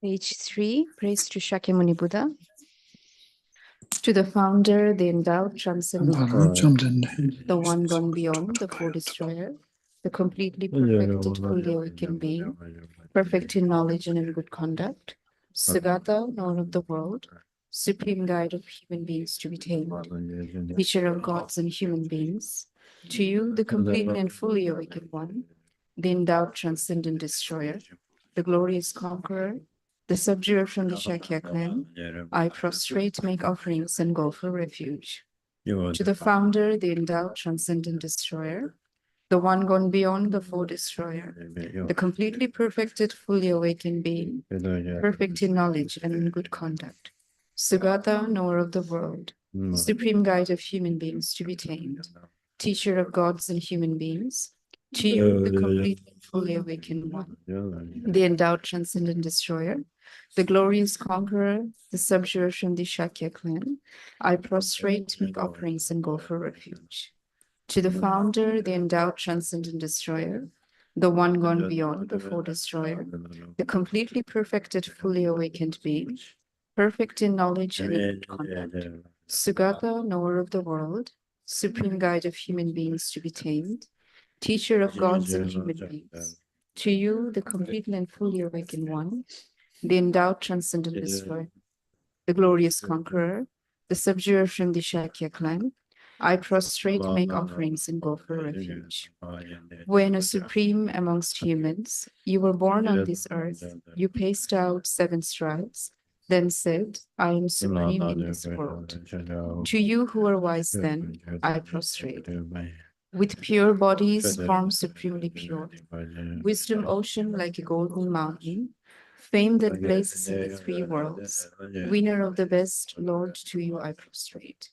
Page 3, praise to Shakyamuni Buddha. To the founder, the endowed, transcendent, the one gone beyond, the four destroyer, the completely perfected, fully awakened being, perfect in knowledge and in good conduct, Sagata, knower of the world, supreme guide of human beings to be tamed, teacher of gods and human beings, to you, the completely and fully awakened one, the endowed, transcendent destroyer, the glorious conqueror, the subduer from the Shakya clan, I prostrate, make offerings, and go for refuge. To the founder, the endowed, transcendent destroyer, the one gone beyond, the four destroyer, the completely perfected, fully awakened being, perfect in knowledge and in good conduct, Sugata, knower of the world, supreme guide of human beings to be tamed, teacher of gods and human beings, to you, the completely fully awakened one, the endowed transcendent destroyer, the glorious conqueror, the subjurer from the Shakya clan, I prostrate, make offerings, and go for refuge. To the founder, the endowed transcendent destroyer, the one gone beyond, the four destroyer, the completely perfected, fully awakened being, perfect in knowledge and in good conduct, Sugata, knower of the world, supreme guide of human beings to be tamed, teacher of gods and human beings, to you, the completely and fully awakened one, the endowed transcendent destroyer, the glorious conqueror, the subjurer from the Shakya clan, I prostrate, make offerings, and go for refuge. When a supreme amongst humans, you were born on this earth, you paced out 7 strides, then said, I am supreme in this world. To you who are wise then, I prostrate. With pure bodies, form supremely pure, wisdom ocean like a golden mountain, fame that blazes in the 3 worlds, winner of the best, Lord, to you I prostrate.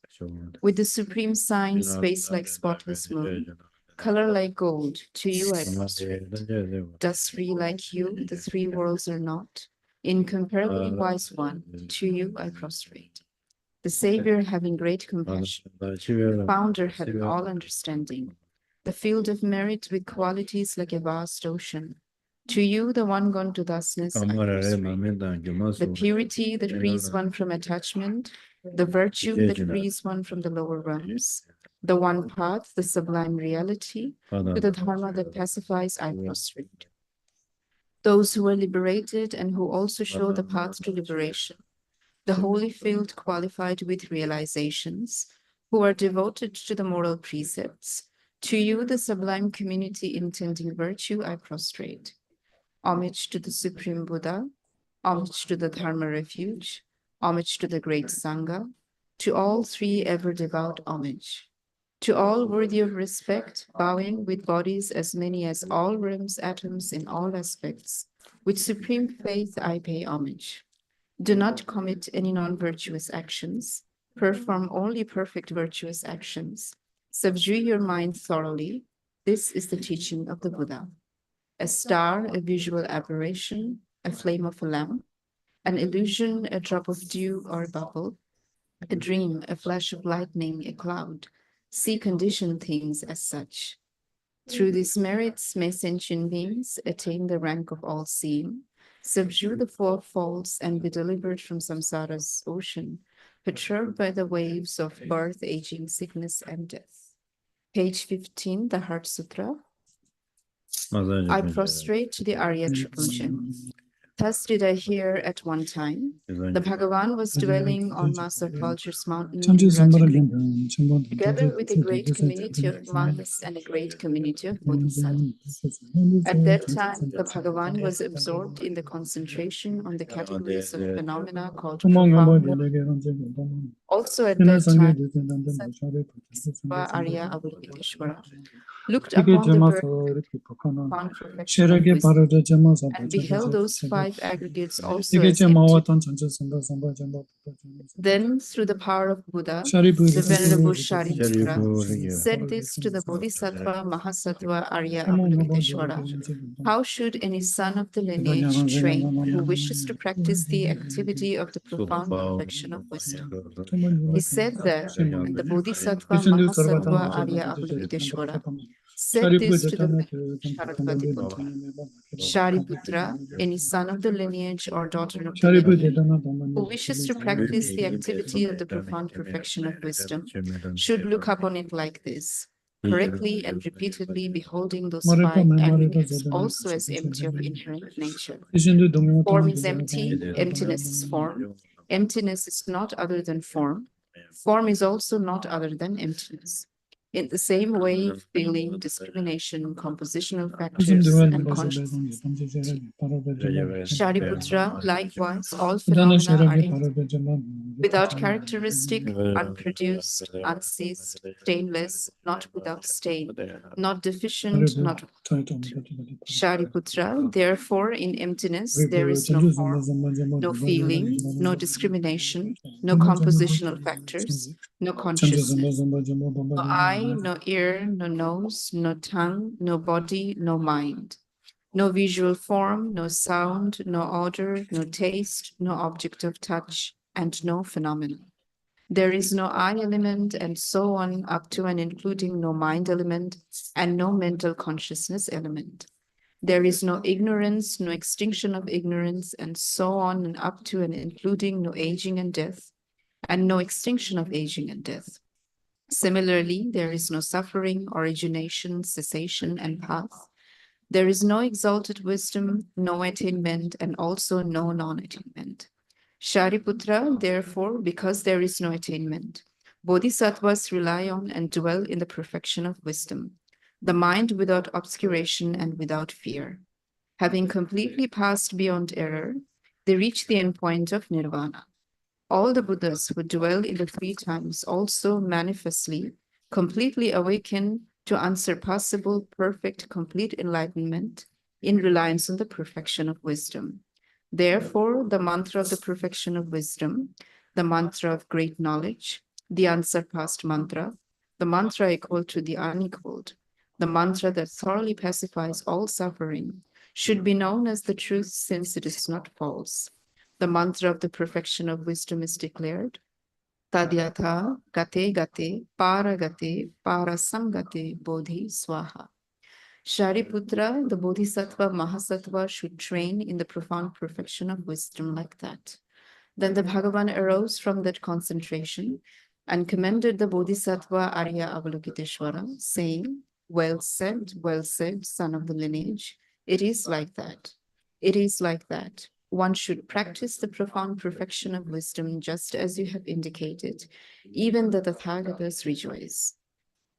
With the supreme signs, face like spotless moon, color like gold, to you I prostrate. Dust free like you, the 3 worlds are not, incomparably wise one, to you I prostrate. The Savior having great compassion, the Founder having all understanding, the field of merit with qualities like a vast ocean. To you, the one gone to thusness, I prostrate. The purity that frees one from attachment, the virtue that frees one from the lower realms, the one path, the sublime reality, to the dharma that pacifies, I prostrate. Those who are liberated and who also show the path to liberation, the holy field qualified with realizations, who are devoted to the moral precepts, to you, the sublime community intending virtue, I prostrate. Homage to the Supreme Buddha, homage to the Dharma refuge, homage to the great Sangha, to all 3 ever devout homage. To all worthy of respect, bowing with bodies as many as all realms, atoms in all aspects, with supreme faith I pay homage. Do not commit any non-virtuous actions, perform only perfect virtuous actions. Subdue your mind thoroughly. This is the teaching of the Buddha. A star, a visual aberration, a flame of a lamp, an illusion, a drop of dew or a bubble, a dream, a flash of lightning, a cloud. See conditioned things as such. Through these merits may sentient beings attain the rank of all-seeing, subdue the 4 faults, and be delivered from samsara's ocean, perturbed by the waves of birth, aging, sickness, and death. Page 15, the Heart Sutra. I prostrate to the Arya Triple Gem. Thus did I hear at one time, the Bhagavan was dwelling on Master Vulture's mountain in Rajagriha, together with a great community of monks and a great community of bodhisattvas. At that time, the Bhagavan was absorbed in the concentration on the categories of phenomena called profound. Also at that time, Arya Avalokiteshvara looked upon the found perfection of wisdom, and beheld those 5 aggregates also as empty. Then, through the power of Buddha, the Venerable Shariputra said this to the Bodhisattva Mahasattva Arya Avalokiteshvara. How should any son of the lineage train who wishes to practice the activity of the profound perfection of wisdom? He said that, and the Bodhisattva Mahasattva Arya Avalokiteshvara Said this to the Shariputra. Shariputra, any son of the lineage or daughter of the lineage, who wishes to practice the activity of the profound perfection of wisdom, should look upon it like this, correctly and repeatedly beholding those five aggregates also as empty of inherent nature. Form is empty, emptiness is form. Emptiness is not other than form. Form is also not other than emptiness. In the same way, feeling, discrimination, compositional factors, and consciousness. Shariputra, likewise, all phenomena are empty, without characteristic, unproduced, unceased, stainless, not without stain, not deficient, not Shariputra, therefore, in emptiness, there is no form, no feeling, no discrimination, no compositional factors, no consciousness, no eye, no ear, no nose, no tongue, no body, no mind, no visual form, no sound, no odor, no taste, no object of touch, and no phenomenon. There is no I element, and so on, up to and including no mind element and no mental consciousness element. There is no ignorance, no extinction of ignorance, and so on, and up to and including no aging and death, and no extinction of aging and death. Similarly, there is no suffering, origination, cessation, and path. There is no exalted wisdom, no attainment, and also no non-attainment. Shariputra, therefore, because there is no attainment, bodhisattvas rely on and dwell in the perfection of wisdom, the mind without obscuration and without fear. Having completely passed beyond error, they reach the endpoint of nirvana. All the Buddhas who dwell in the three times also manifestly, completely awaken to unsurpassable, perfect, complete enlightenment in reliance on the perfection of wisdom. Therefore, the mantra of the perfection of wisdom, the mantra of great knowledge, the unsurpassed mantra, the mantra equal to the unequaled, the mantra that thoroughly pacifies all suffering, should be known as the truth since it is not false. The mantra of the perfection of wisdom is declared, Tadyatha gate gate paragate parasamgate bodhi swaha. Shariputra, the Bodhisattva Mahasattva, should train in the profound perfection of wisdom like that. Then the Bhagavan arose from that concentration and commended the Bodhisattva Arya Avalokiteshvara, saying, well said, son of the lineage. It is like that. It is like that. One should practice the profound perfection of wisdom just as you have indicated, even the Tathagatas rejoice.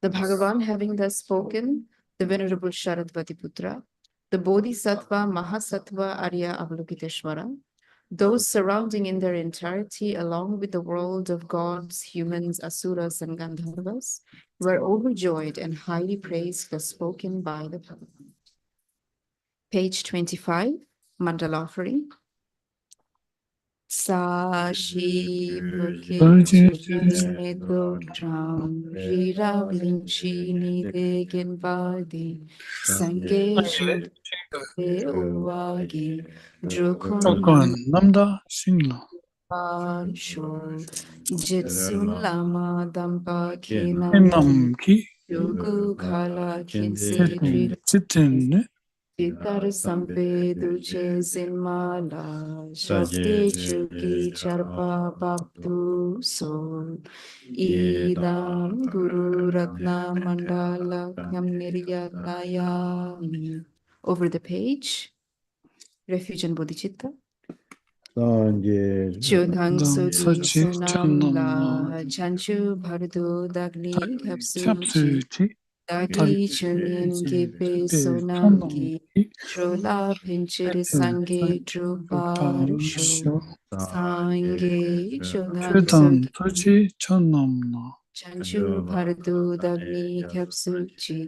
The Bhagavan having thus spoken, the Venerable Sharadvatiputra, the Bodhisattva Mahasattva Arya Avalokiteshvara, those surrounding in their entirety, along with the world of gods, humans, asuras, and gandharvas, were overjoyed and highly praised as spoken by the Bhagavan. Page 25, Mandala offering. Sashi Bukit Dram Rira Vinci Nidegin Vadi Sange Uwagi Drukun Namda Singla Parsho Jitsun Lama Dampa Kinam Ki Yogu Kala Kinsi Chitin Pitar Sampe Duce Sinmala Shakti Chuki Charpa Bhaktu Sol Idam Guru Ratna Mandala Kyam Niryatayami. Over the page, Refuge and Bodhicitta. Chodhang Sodi Sonamla Chanchu Bhardu Dagni Kapsuchi Dagi Chunin Gipe Sonamki Trola Pinchir Sange Druparsho Sange Chodhang Sodi Chanamna Chanchu Bhardu Dagni Kapsuchi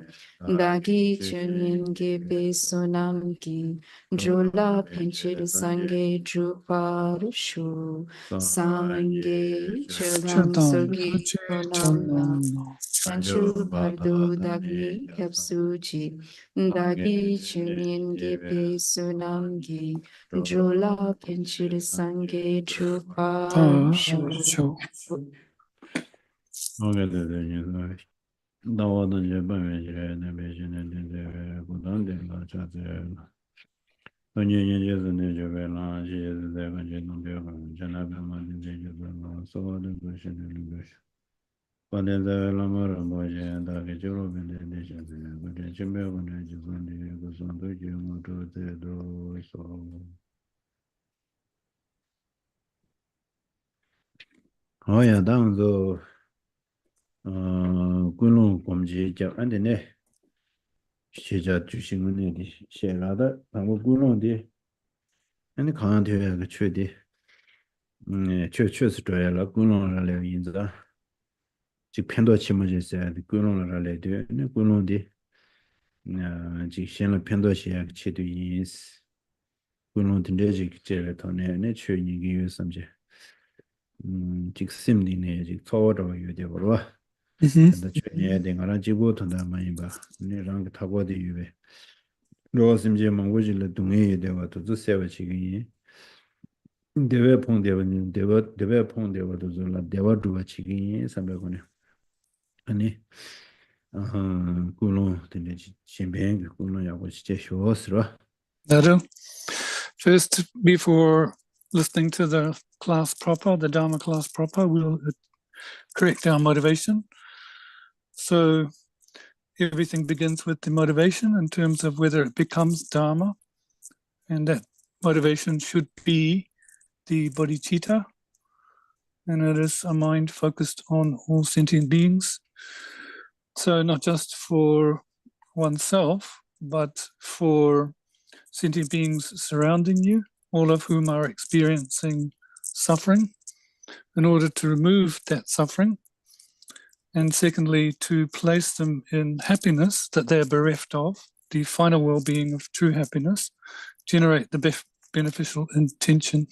Dagi Chunin Gipe Sonamki Drola Pinchir Sange Druparsho Sange Chodhang Sodi Sonamna Chanchu Bhardu Dagni Kapsuchi Dagi Chunin Gipe Sonamki Drola Pinchir Sange Druparsho. Oh yeah, down the Gulong Gomji Jab and the Ne Shija Jushin di Sherada, and Gulong di and the country a trade churches to a Gulong in the Jipendo Chimoji said Gulong Rale, and Gulong di Jishin Pendo Shiak Chidu is Gulong Tindejik Jelatone, and a tree you some Jixim di Nejik Thor or you develop. The training around Jibu to the Mayba, Nirang Tabo de Uve. Rosim Jim, which let to me, they were to the savage again. They were upon the avenue, they were upon the water, they were to a chicken, some begone. Ani, Gulon, the Chimbang, Gulon, which just shows, First, before listening to the class proper, the Dharma class proper, we'll correct our motivation. So everything begins with the motivation in terms of whether it becomes Dharma, and that motivation should be the bodhicitta, and it is a mind focused on all sentient beings. So not just for oneself, but for sentient beings surrounding you, all of whom are experiencing suffering, in order to remove that suffering. And secondly, to place them in happiness that they are bereft of, the final well-being of true happiness, generate the beneficial intention.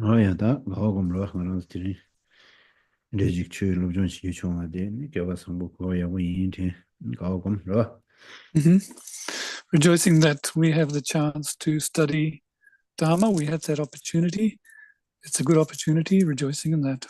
Oh yeah, that Hogum Rohan Stiri. Rejik Chu Lujon Shichon Ade, give us some book or ya we Hogum Roh. Rejoicing that we have the chance to study Dharma, we have that opportunity. It's a good opportunity, rejoicing in that.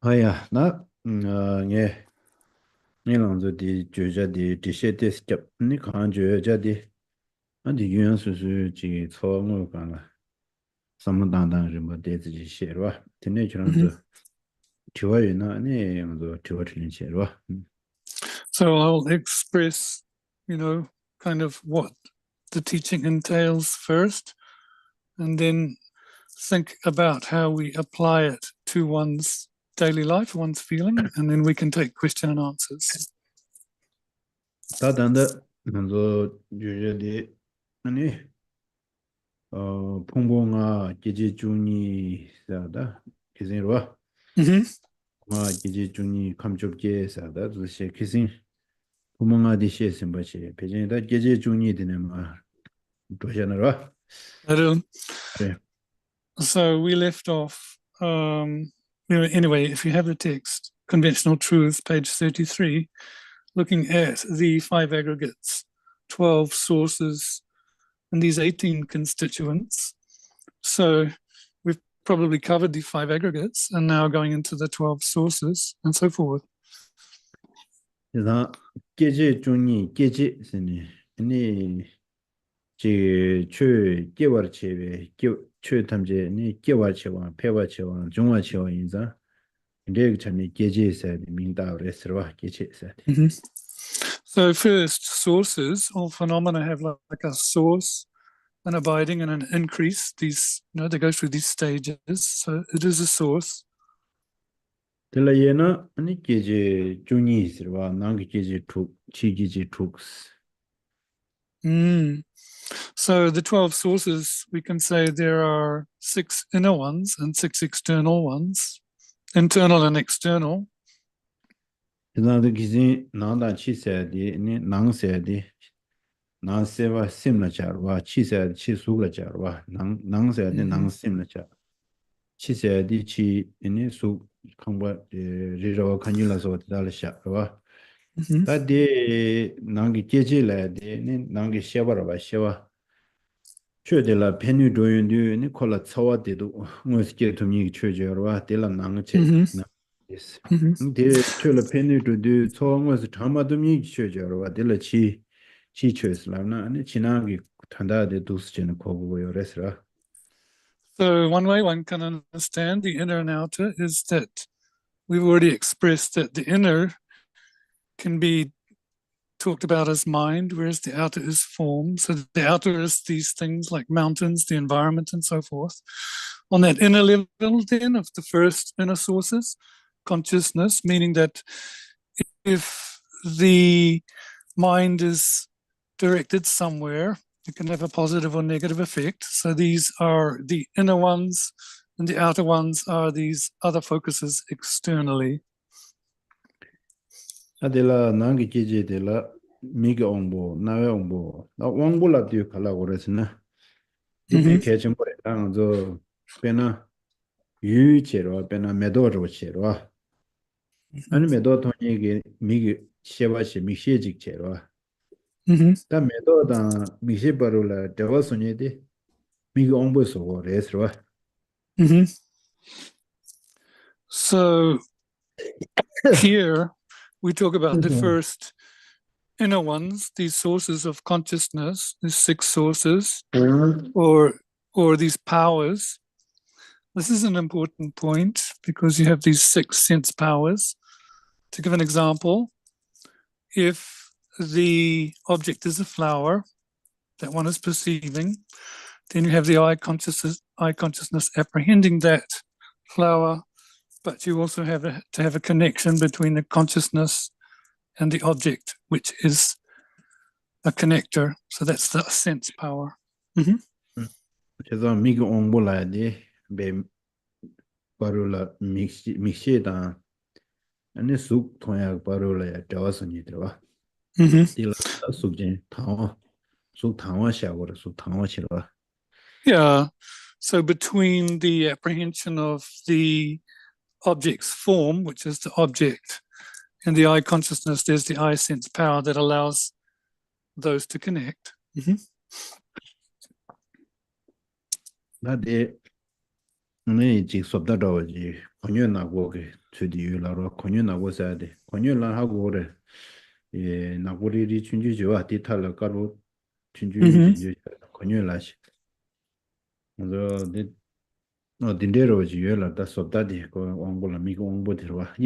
Oh yeah, that yeah. Nilang di juja di dishe di skip, ni kaan juja di, di yuan su su ji cao ngu kaan la, samu dang dang rinpa de zi ji xe rwa, tene chirang zi, tiwa yu na, ni yang zi tiwa chilin xe rwa. So I'll express, kind of what the teaching entails first, and then think about how we apply it to one's daily life, one's feeling, and then we can take question and answers. 다단다 먼저 주제디 아니 풍봉아 계지 중이 사다 계신로와 아 계지 중이 감쪽게 사다 그것이 계신 풍봉아 디시에서 뭐지 배전에다 계지 중이 되는 말 도전으로 그래 So we left off, anyway, if you have the text, Conventional Truths, page 33, looking at the 5 aggregates, 12 sources, and these 18 constituents. So we've probably covered the 5 aggregates and now going into the 12 sources and so forth. 그래서 계지 중이 계지스니 아니 제 개월치에 최 탐제니 개월치와 폐월치와 중월치와 인자 근데 참이 계지에서 민다레스와 계지에서 So first, sources, all phenomena have like a source, an abiding and an increase. These, they go through these stages. So it is a source. 들라예나 아니 계지 중이 있으와 난기 계지 툭 치기지 툭스 So the 12 sources, we can say there are 6 inner ones and 6 external ones, internal and external. 그다음에 기지 나다 치세디 니 낭세디 낭세와 심나자와 치세 치수가자와 낭세디 낭심나자 치세디 치 이니 수 강바 리로 간율라서 달샤와 다디 낭기 계지라디 니 낭기 샤바라바 샤와 최대라 페뉴 도윤디 니 콜라 차와데도 뭐스케 도미 최저와 데라 낭체 yes 데 최라 페뉴 도도 총어스 타마도미 최저와 데라 치 최스라나 아니 지나기 탄다데 두스제는 거고요 레스라 So one way one can understand the inner and outer is that we've already expressed that the inner can be talked about as mind, whereas the outer is form. So the outer is these things like mountains, the environment, and so forth. On that inner level, then, of the first inner sources, consciousness, meaning that if the mind is directed somewhere, it can have a positive or negative effect. So these are the inner ones, and the outer ones are these other focuses externally. 아델라 난기 계제델라 미게 옹보 나웨 옹보 나 옹보라 뒤에 가려고 그랬으나 이게 개정벌에 당저 배나 유체로 배나 메도로 체로 아니 메도 돈이게 미게 셰바시 미셰직 체로 다 메도다 미셰바로라 데버스니데 미게 옹보서 그랬어 So here we talk about the first inner ones, these sources of consciousness, these 6 sources, or these powers. This is an important point because you have these 6 sense powers. To give an example, if the object is a flower that one is perceiving, then you have the eye consciousness apprehending that flower, but you also have to have a connection between the consciousness and the object, which is a connector. So that's the sense power. 그래서 미게 옹보라디 베 바로라 믹시다 아니 쑥 통약 바로라 데와스니 들어와 딜라 쑥진 타와 쑥 타와 샤고라 쑥 타와 치러와 Yeah. So between the apprehension of the object's form, which is the object, and the eye consciousness, there's the eye sense power that allows those to connect. 나데 네 직섭다도지 권유나고게 주디유라로 권유나고사데 권유라 하고래 예 나고리리 춘주지와 디탈라 까로 춘주지 권유라시 그래서 딘데로지 다 섭다디 그 옹볼라 미고 옹보들와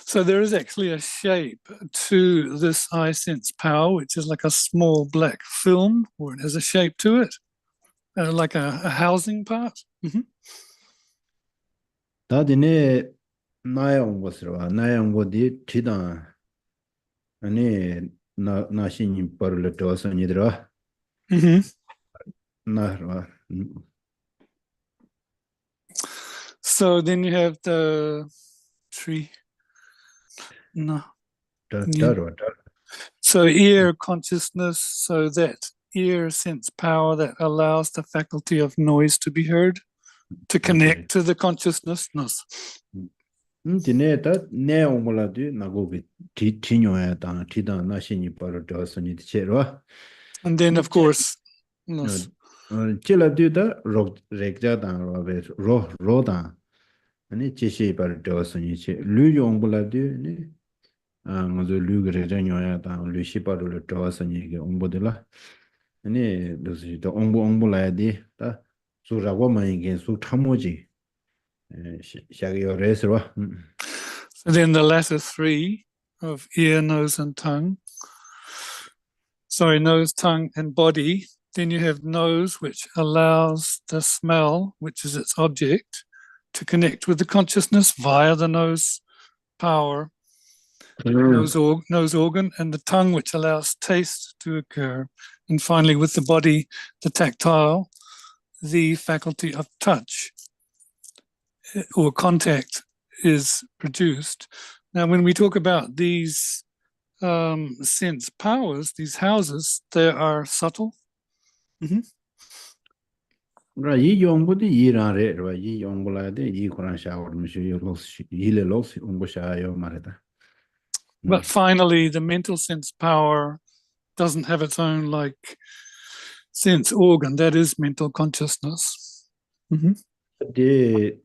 So there is actually a shape to this eye sense power, which is like a small black film, or it has a shape to it, like a housing part. 다디네 나야 옹보스와 나야 옹보디 지다 아니 나 신이 버를 떠서 니들아 나와 So then you have the tree. No. Yeah. 더더 So ear consciousness, so that ear sense power that allows the faculty of noise to be heard, to connect to the consciousness. 디네다 네오몰라디 나고비 티티뇨야 당 티다 나 신이 버를 떠서 니들 체로 And then of course, 칠라디다 로 렉자당 로다 아니 제시 버를 떠서 니체 류용불라디 니 먼저 류그레자뇨야 당 류시바를 떠서 니게 옹보들라 아니 그래서 옹보라야디 다 수라고 만이게 수 참모지 샤기요 레스로 so then the latter three of ear, nose, and tongue. Sorry, nose, tongue, and body. Then you have nose, which allows the smell, which is its object, to connect with the consciousness via the nose power, nose organ, and the tongue, which allows taste to occur. And finally, with the body, the tactile, the faculty of touch or contact is produced. Now, when we talk about these sense powers, these houses, they are subtle. 이 용부도 이란래 이 용불라데 이 코란 샤워르미시 로스 이레 로스 옹보샤요 말이다. But finally, the mental sense power doesn't have its own like sense organ. That is mental consciousness. 되게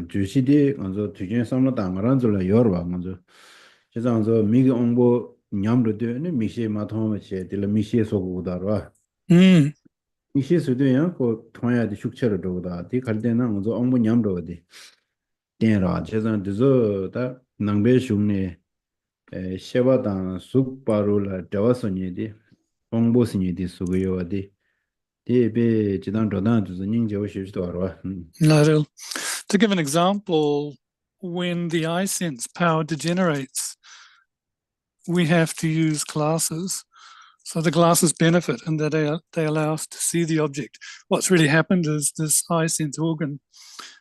주시디 먼저 뒤에 삼는 당가란 줄로 열어 먼저 제가서 미기 옹보 냠도 되네 미시 마토마 제 미시에 속고다로 미시에 수도야 그 통야디 숙체로 도다 디 갈때는 먼저 옹보 냠도 돼 된라 제가 드저다 낭베 슝네 셰바당 숙바로라 자와선이디 옹보스니디 수고요디 대비 지단 저단 저 닝제 오시지도 알아. To give an example, when the eye sense power degenerates, we have to use glasses. So the glasses benefit in that they allow us to see the object. What's really happened is this eye sense organ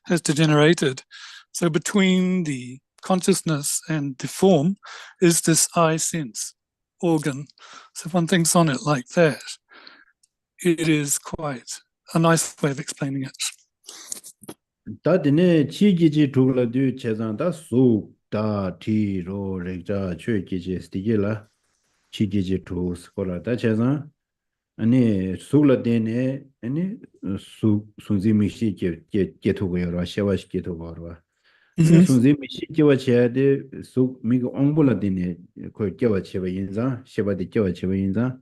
has degenerated. So between the consciousness and the form is this eye sense organ. So if one thinks on it like that, it is quite a nice way of explaining it. 다드네 치기지 두글라드 제zan다 수다 티로 렉자 최기지 스티게라 치기지 두 스콜라다 제잔 아니 수글라데네 아니 순지미시 게토고요 샤와시 게토고요 순지미시 게와체데 수 미고 옹불라데네 거 게와체바 인자 샤바데 게와체바 인자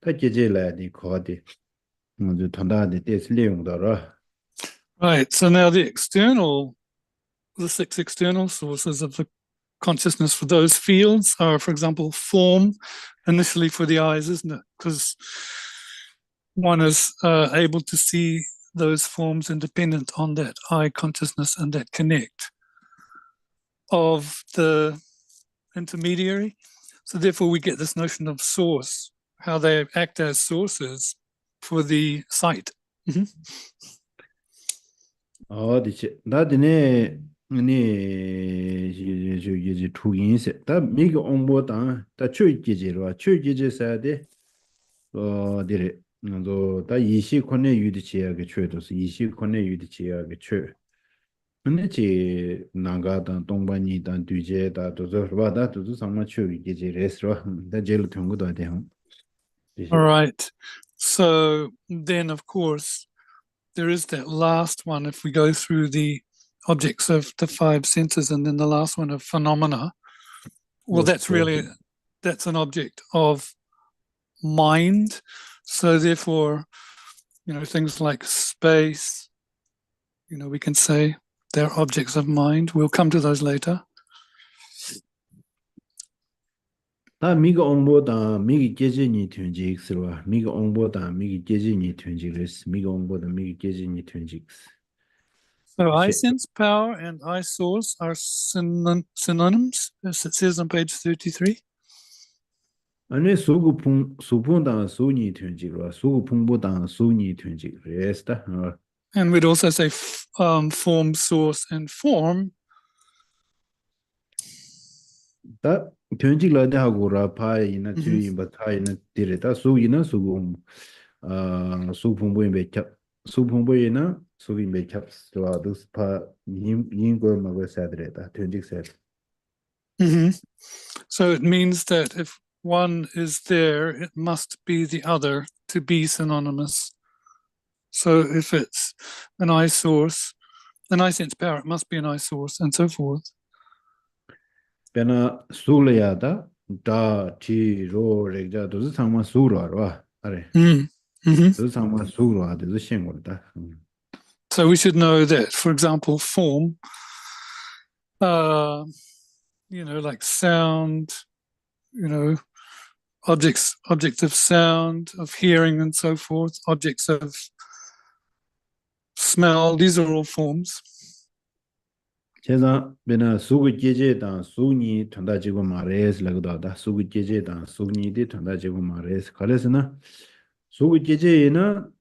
다 게제라디 코데 먼저 단다데 데슬리용다라. Right, so now the six external sources of the consciousness for those fields are, for example, form, initially for the eyes, isn't it? Because one is able to see those forms independent on that eye consciousness and that connect of the intermediary. So therefore we get this notion of source, how they act as sources for the sight. 디체 나드네 아니 이제 투인세 다 미기 옹보다 다 최기지로 최기지사데 디레 다 이시콘의 유디치야게 최도스 이시콘의 유디치야게 최 근데지 나가다 동반이다 뒤제다 도저바다 도저 상마 최기지 레스로 다 제일 통고도 돼요. All right. So then of course there is that last one, if we go through the objects of the five senses, and then the last one of phenomena. Well, that's an object of mind. So therefore, things like space, we can say they're objects of mind. We'll come to those later. 다 미가 옹보다 미기 계진이 튼직스와 미가 옹보다 미기 계진이 튼직스 미가 옹보다 미기 계진이 튼직스 So I sense, power, and I source are synonyms, as it says on page 33. 아니 수풍당 수니 튼지로 수풍보당 수니 튼지 레스다. And we'd also say form, source, and form. 다 튼지라데 하고라 파이나 주인바 타이나 디레다 수이나 수고 수풍보에 캡 수풍보에나 수빈베 캡스라도 파 인고 마고 사드레다 튼지 세. So it means that if one is there, it must be the other to be synonymous. So if it's an I source, an I sense power, it must be an I source, and so forth. Pena sulayada da ti ro regja dozu sangma surwa are. Dozu sangma surwa dozu shengorda. So we should know that, for example, form, like sound, objects of sound, of hearing, and so forth, objects of smell, these are all forms. 제가 베나 수구 계제다 수니 던다지고 말해서 라고다 수구 계제다 수니디 던다지고 말해서 그래서나 수구 계제에는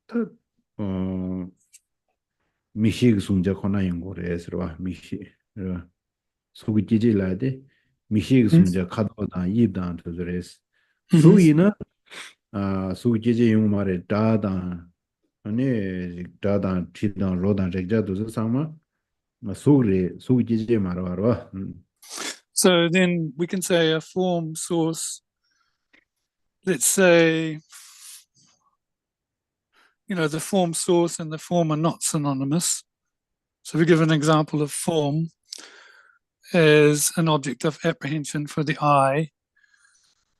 미식 순자 코나 연구래서 미식 수구 계제라데 미식 순자 카도다 입다 도저레스 수이나 수구 계제 용 말에 다다 아니 다다 티다 로다 reg자도 상마 So then we can say a form source, let's say, the form source and the form are not synonymous. So we give an example of form as an object of apprehension for the eye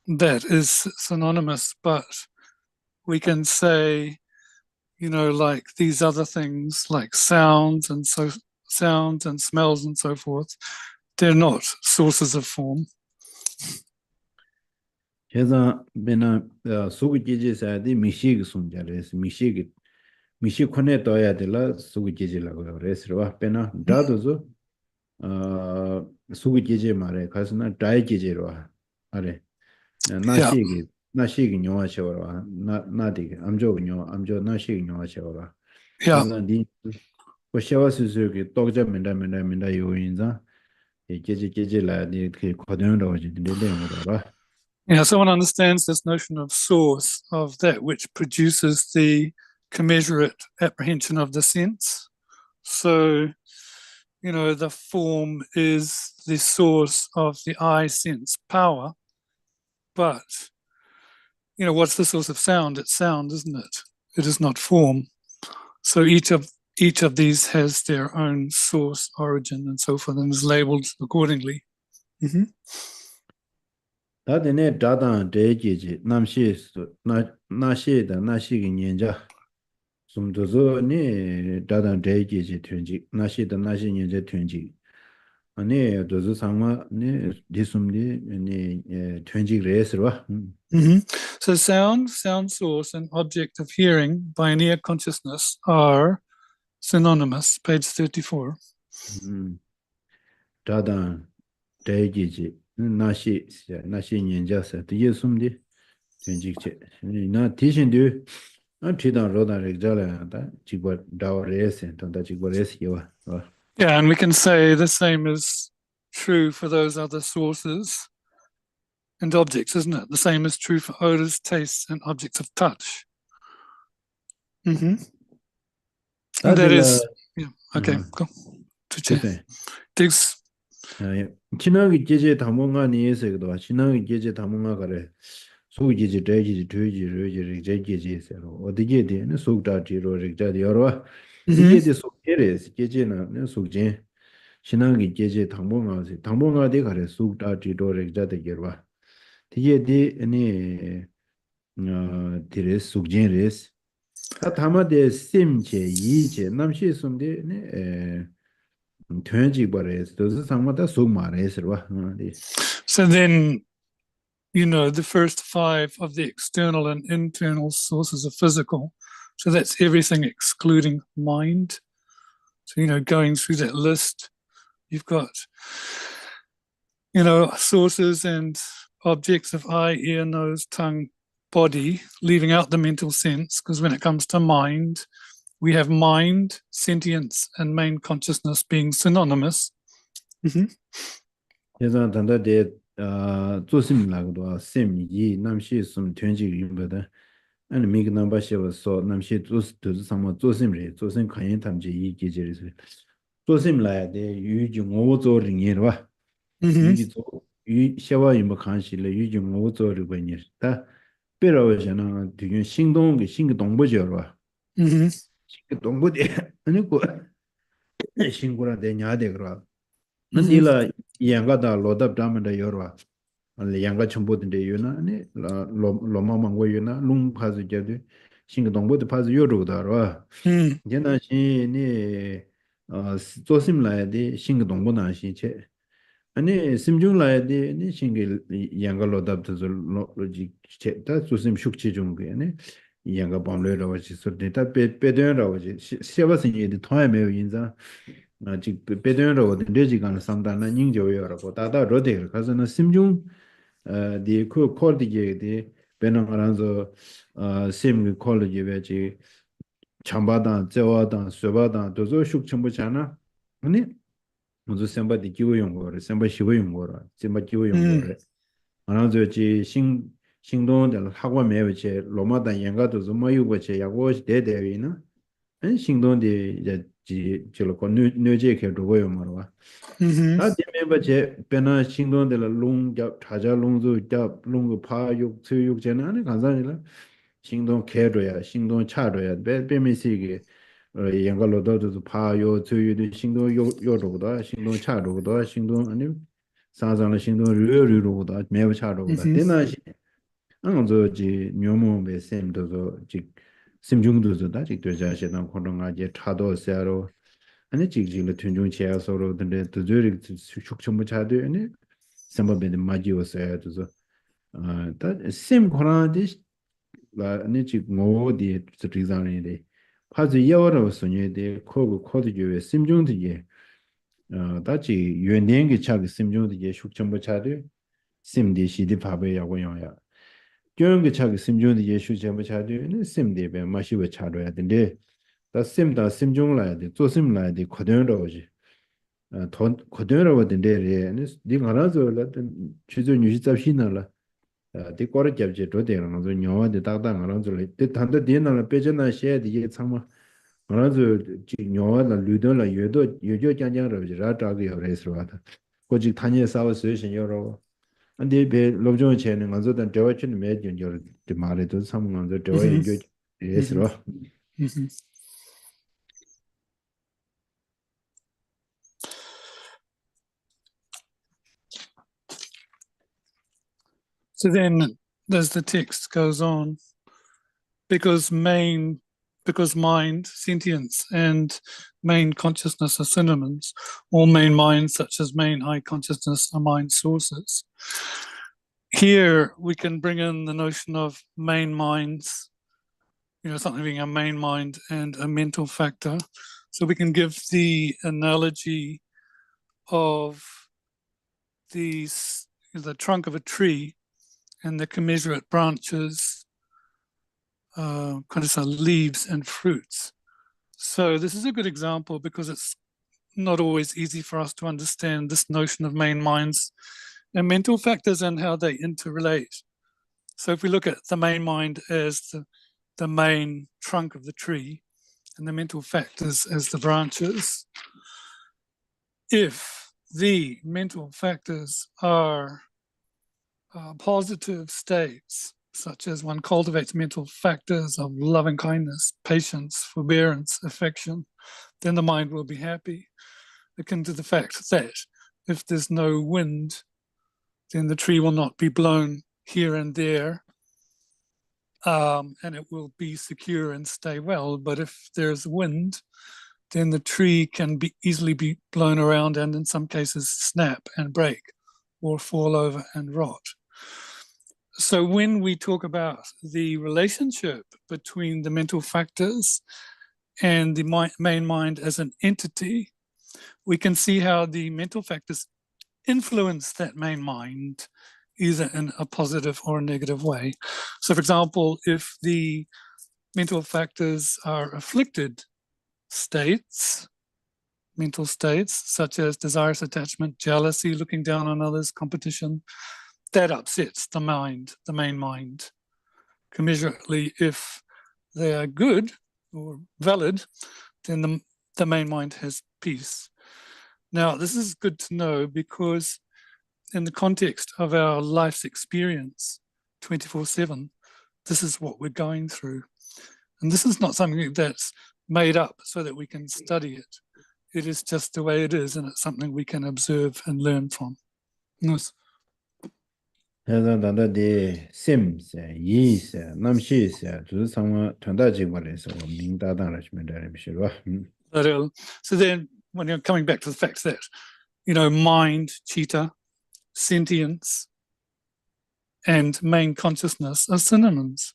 that is synonymous, but we can say, like these other things like sounds and smells and so forth, they're not sources of form. 제가 베나 수구지지사디 미식 순자레스 미식 코네 떠야 될라 수구지지라고 그래서 베나 다도죠 수구지지 말에 가서나 다이지지로 아래 나시기 녀와셔라 나디게 암조 나시기 녀와셔라 니 고시와스스기 똑자 민다 요인자 계제라 니 코드는 거지 내려오더라. Yeah, someone understands this notion of source, of that which produces the commensurate apprehension of the sense. So, the form is the source of the eye sense power, but, what's the source of sound? It's sound, isn't it? It is not form. So each of these has their own source, origin, and so forth, and is labeled accordingly. 다데네 다단 대지지 나시기 년자 숨도저니 다단 대지지 튼지 나시 년자 튼지 아니 도저 상마네 디숨디 네 튼지 레스와 So sound source, and object of hearing by an ear consciousness are synonymous, page 34. 다단 대지지 나시 년자서 예숨디 전직체 나 대신도 안티다 로다를 잘한다 지고 다오레스 돈다 지고레스 요와. Yeah, and we can say the same is true for those other sources and objects, isn't it? The same is true for odors, tastes, and objects of touch. And that is, yeah, okay, go. Thanks. 지나기 계제 담원가니에서도 지나기 계제 담원가가래 소기지 대지지 되지 제지지에서 어디게 되는 속다지로 reg자디 여러 이게 속계레스 계제는 속제 지나기 계제 담원가데 가래 속다지로 reg자데 여러 디게디 아니 디레스 속제레스 다 담아데 심제 이제 남시 숨데 네 So then, the first 5 of the external and internal sources are physical. So that's everything excluding mind. So, going through that list, you've got, sources and objects of eye, ear, nose, tongue, body, leaving out the mental sense, because when it comes to mind, we have mind, sentience, and main consciousness being synonymous. 예전 단다데 조심라고도 셈이 남시 숨 된지 임거다 아니 미그 넘버셔서 남시 조스 상모 조심리 조심 관련 탐지 이 계절에서 조심라야데 유중 오조링이와 유기조 유 샤와 임버 간실레 유중 오조르고 있다 빼러잖아 뒤에 신동의 신동보죠와 신동보데 아니고 신고라 되냐데 그러 Nandila Yangada Loda Damada Yorwa, Yanga Chambodin de Yuna, Loma Mango Yuna, Lung Pazu Jadu, Shingadongbo the Pazu Yoru Darwa. Jena she ni Zosim Lai de Shingadongbo na she che. Ani Simjung Lai de ni Shingi Yanga Loda to the logic che, that's Zosim Shukchi Jungi, and Yanga Bomle Rawaji, so data Pedon Rawaji, she was in the time of Yinza. 즉 배드로 레지간 상단은 닝조여라고 다다 로데를 가서는 심중 디그 콜디게디 베너라서 심 콜디게 베지 참바단 저와단 쇠바단 도저 숙청부잖아 아니 무슨 셈바디 기호용 거를 셈바 시호용 거라 셈바 기호용 거를 알아서 지 신동들 학원 매우체 로마단 연가도 좀 모유고체 야고 대대위나 안 신동데 이제 지로고 뇌제케 도고요 말와 다 되면버제 베나 신동들 롱잡 타자 롱조 잡 롱고 파육 수육 전에 간사니라 신동 개로야 신동 차로야 베메시게 연가로도 파요 수유도 신동 요로다 신동 차로다 신동 아니 사장의 신동 류류로다 매우 차로다 되나시 안저지 묘모베 셈도도 지 심중도도 직 되자시던 코로나제 차도세로 아니 직직을 튼중치야서로 근데 도저리 숙청부 차도 아니 선배들 마지오서야 도서 다심 코로나데 라 아니 직 모디 리자네데 파즈 여러 소녀데 코드교에 심중도에 다지 연행게 차기 심중도에 숙청부 차도 심디 시디 파베야고 영야 교육의 차기 심중의 예수 제모 차도는 심대배 마시고 차도야 되는데 다 심다 심중라야 돼 조심라야 돼 고등으로지 돈 고등으로 되는데 네가 알아서라 주저 뉴스 잡히나라 네 거를 잡지 도대는 거 녀와데 딱딱 알아서 때 단도 되나라 빼잖아 셔야 돼 참마 알아서 녀와라 류도라 여도 여jo 장장으로 라다게 그래서 와다 고직 단위 싸워 쓰신 여러 근데 배 로종 체는 간서던 대화ችን 매진 저 말에도 상관도 대화 이제 예스로 So then, as the text goes on, because mind, sentience, and main consciousness are synonyms, all main minds, such as main eye consciousness, are mind sources. Here, we can bring in the notion of main minds, something being a main mind and a mental factor. So we can give the analogy of the trunk of a tree and the commensurate branches, leaves and fruits. So this is a good example because it's not always easy for us to understand this notion of main minds and mental factors and how they interrelate. So if we look at the main mind as the main trunk of the tree and the mental factors as the branches, if the mental factors are positive states, such as one cultivates mental factors of loving kindness, patience, forbearance, affection, then the mind will be happy, akin to the fact that if there's no wind, then the tree will not be blown here and there, and it will be secure and stay well. But if there's wind, then the tree can easily be blown around and in some cases snap and break or fall over and rot. So when we talk about the relationship between the mental factors and the main mind as an entity, we can see how the mental factors influence that main mind either in a positive or a negative way. So for example, if the mental factors are afflicted states, mental states such as desirous attachment, jealousy, looking down on others, competition, that upsets the mind, the main mind. Commensurately, if they are good or valid, then the main mind has peace. Now, this is good to know because in the context of our life's experience, 24/7, this is what we're going through. And this is not something that's made up so that we can study it. It is just the way it is, and it's something we can observe and learn from. Yes. So then when you're coming back to the fact that, mind, chitta, sentience, and main consciousness are synonyms.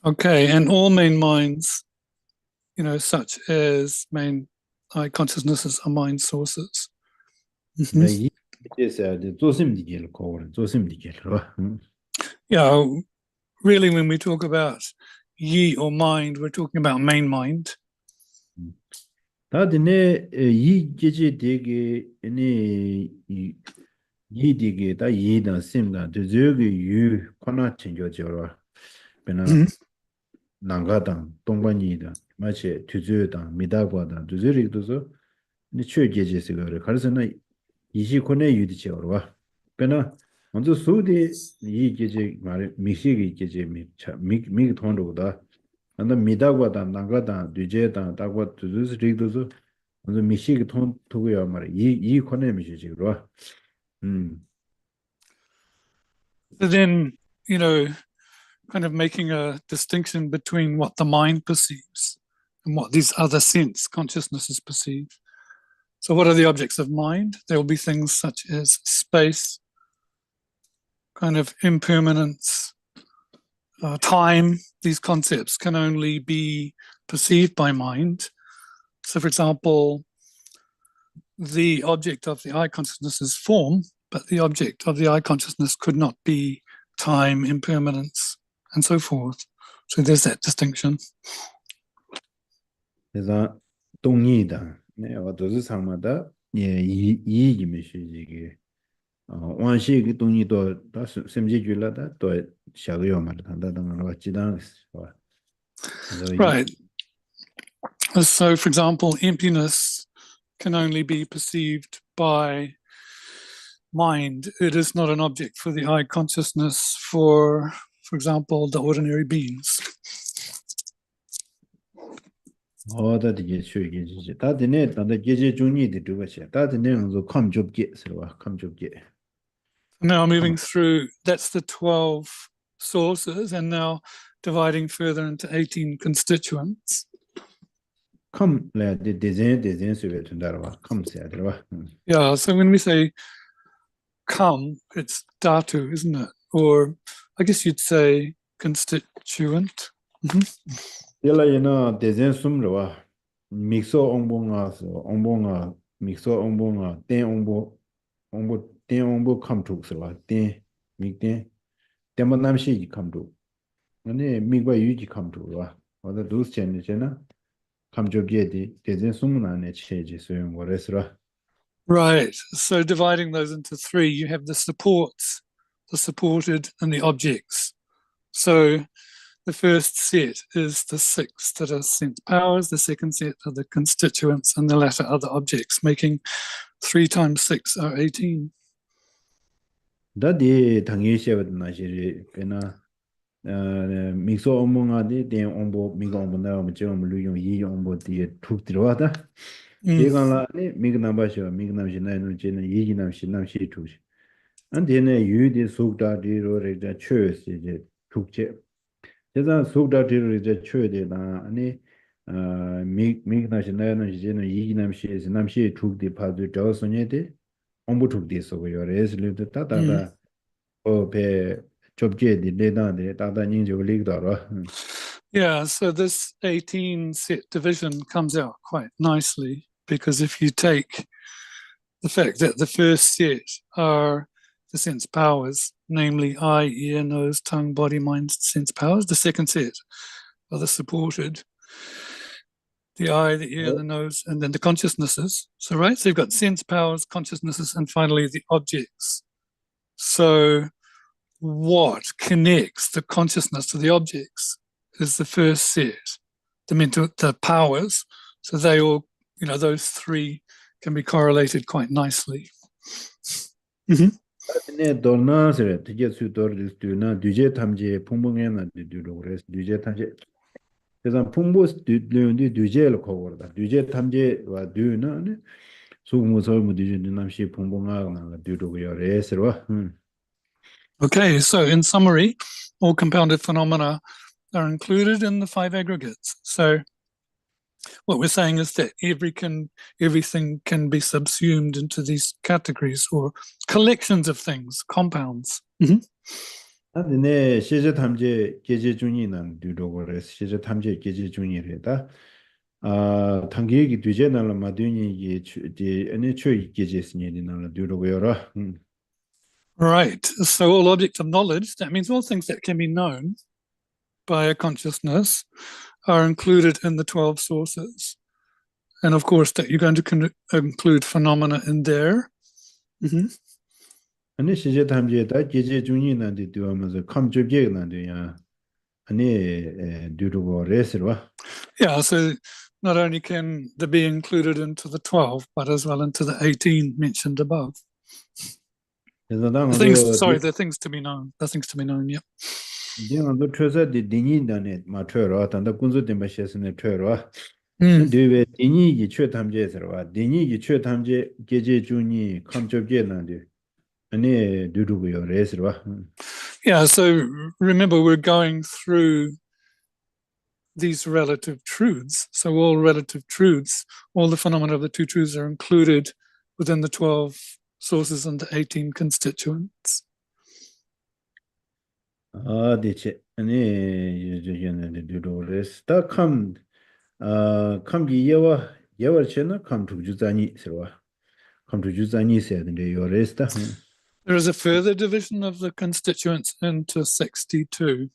Okay, and all main minds, such as main eye consciousnesses are mind sources. Yeah, really when we talk about yi or mind, we're talking about main mind. 난가당 동반이다 마치 투주당 미다과다 투주리도서 니 최계제스거를 가르서는 20권의 유디체어와 그러나 먼저 소디 이 계제 말 미식이 계제 미 통로다 안다 미다과다 난가다 뒤제다 다과 투주리도서 먼저 미식이 통 두고야 말 이 권의 미식이로 So then, kind of making a distinction between what the mind perceives and what these other sense consciousnesses perceive. So what are the objects of mind? There will be things such as space, kind of impermanence, time. These concepts can only be perceived by mind. So for example, the object of the eye consciousness is form, but the object of the eye consciousness could not be time, impermanence, and so forth. So there's that distinction. 그래서 동의다. 네, 어두스 상마다 이 메시지게 원시의 동의도 다 심지줄라다 또 샤고요 말한다 등을 같이다. Right. So for example, emptiness can only be perceived by mind. It is not an object for the eye consciousness for example, the ordinary beings. Now moving through, that's the 12 sources, and now dividing further into 18 constituents. Yeah, so when we say come, it's dhatu, isn't it? Or I guess you'd say constituent. Mixo ombonga, mixo ombonga, ten ombo come to Sala, ten, make ten, Temanamshi come to. And then Migba Yuji come to, or the dose channel, come to get the Sumna and changes, so what is Right. So dividing those into three, you have the supports, the supported, and the objects. So the first set is the 6 that are sense powers, the second set are the constituents, and the latter are the objects, making 3 times 6 are 18. Dadi Tangisha Nashiri, Pena Mixo Omonga, the Ombo, Migo Ombona, Majom Luyong, Yi Ombo, the Tuktirata. Yigala, Mignabasha, Mignamshin, Jen, Yiginam, Shinam, Shitush. And then you did Sukta, the Rorega Church, the Tukche. There's Sukta, the Church, and Mignashin, Jen, Yiginam, Namshi took the part of Jawsonete, 공부tuk di sogo yore es lu ta da o pe chobje di le da de ta da ning jo lig da ro. Yeah, so this 18 set division comes out quite nicely because if you take the fact that the first set are the sense powers, namely eye, ear, nose, tongue, body, mind, sense powers, the second set are the supported, the eye, the ear, the nose, and then the consciousnesses. So, right, so you've got sense powers, consciousnesses, and finally the objects. So what connects the consciousness to the objects is the first set, the powers. So they all, those three can be correlated quite nicely. Ne dorna sere tije su dor du na duje tamje phungbong na du ro res duje tamje 그래서 풍부스 뒤뒤 뒤제를 거거다. 뒤제 탐제와 뒤나 네. 수무서무 뒤제 남시 풍부하가 뒤로고요. 레스로. Okay, so in summary, all compounded phenomena are included in the 5 aggregates. So what we're saying is that everything can be subsumed into these categories or collections of things, compounds. 네, 시제 탐제 계제 중이는 뒤로고래 시제 탐제 계제 중이래다. 아, 단계기 뒤제나라 마드니 이게 아니 초이 계제스니디나라 뒤로고요. Right. So all objects of knowledge, that means all things that can be known by a consciousness are included in the 12 sources. And of course that you're going to include phenomena in there. 아니 시제 탐제다 계제 중이는데 뒤하면서 감쪽이 난데야. 아니 뒤로고 레스로. Yeah, so not only can they be included into the 12, but as well into the 18 mentioned above. The things to be known. The things to be known, yeah. 딩도 트서디 딩인다네 마트로 단다 군주 덴바시스네 트로. 근데 딩이기 최탐제서와 딩이기 최탐제 계제 중이 감쪽이 난데. 아니 두두고요 레스로. Yeah, so remember we're going through these relative truths. So all relative truths, all the phenomena of the two truths are included within the 12 sources and the 18 constituents. 대체 아니 요즘에는 두두레스 다캄 감기 예월체나 감투주자니 서와 감투주자니 세는데 요레스다. There is a further division of the constituents into 62.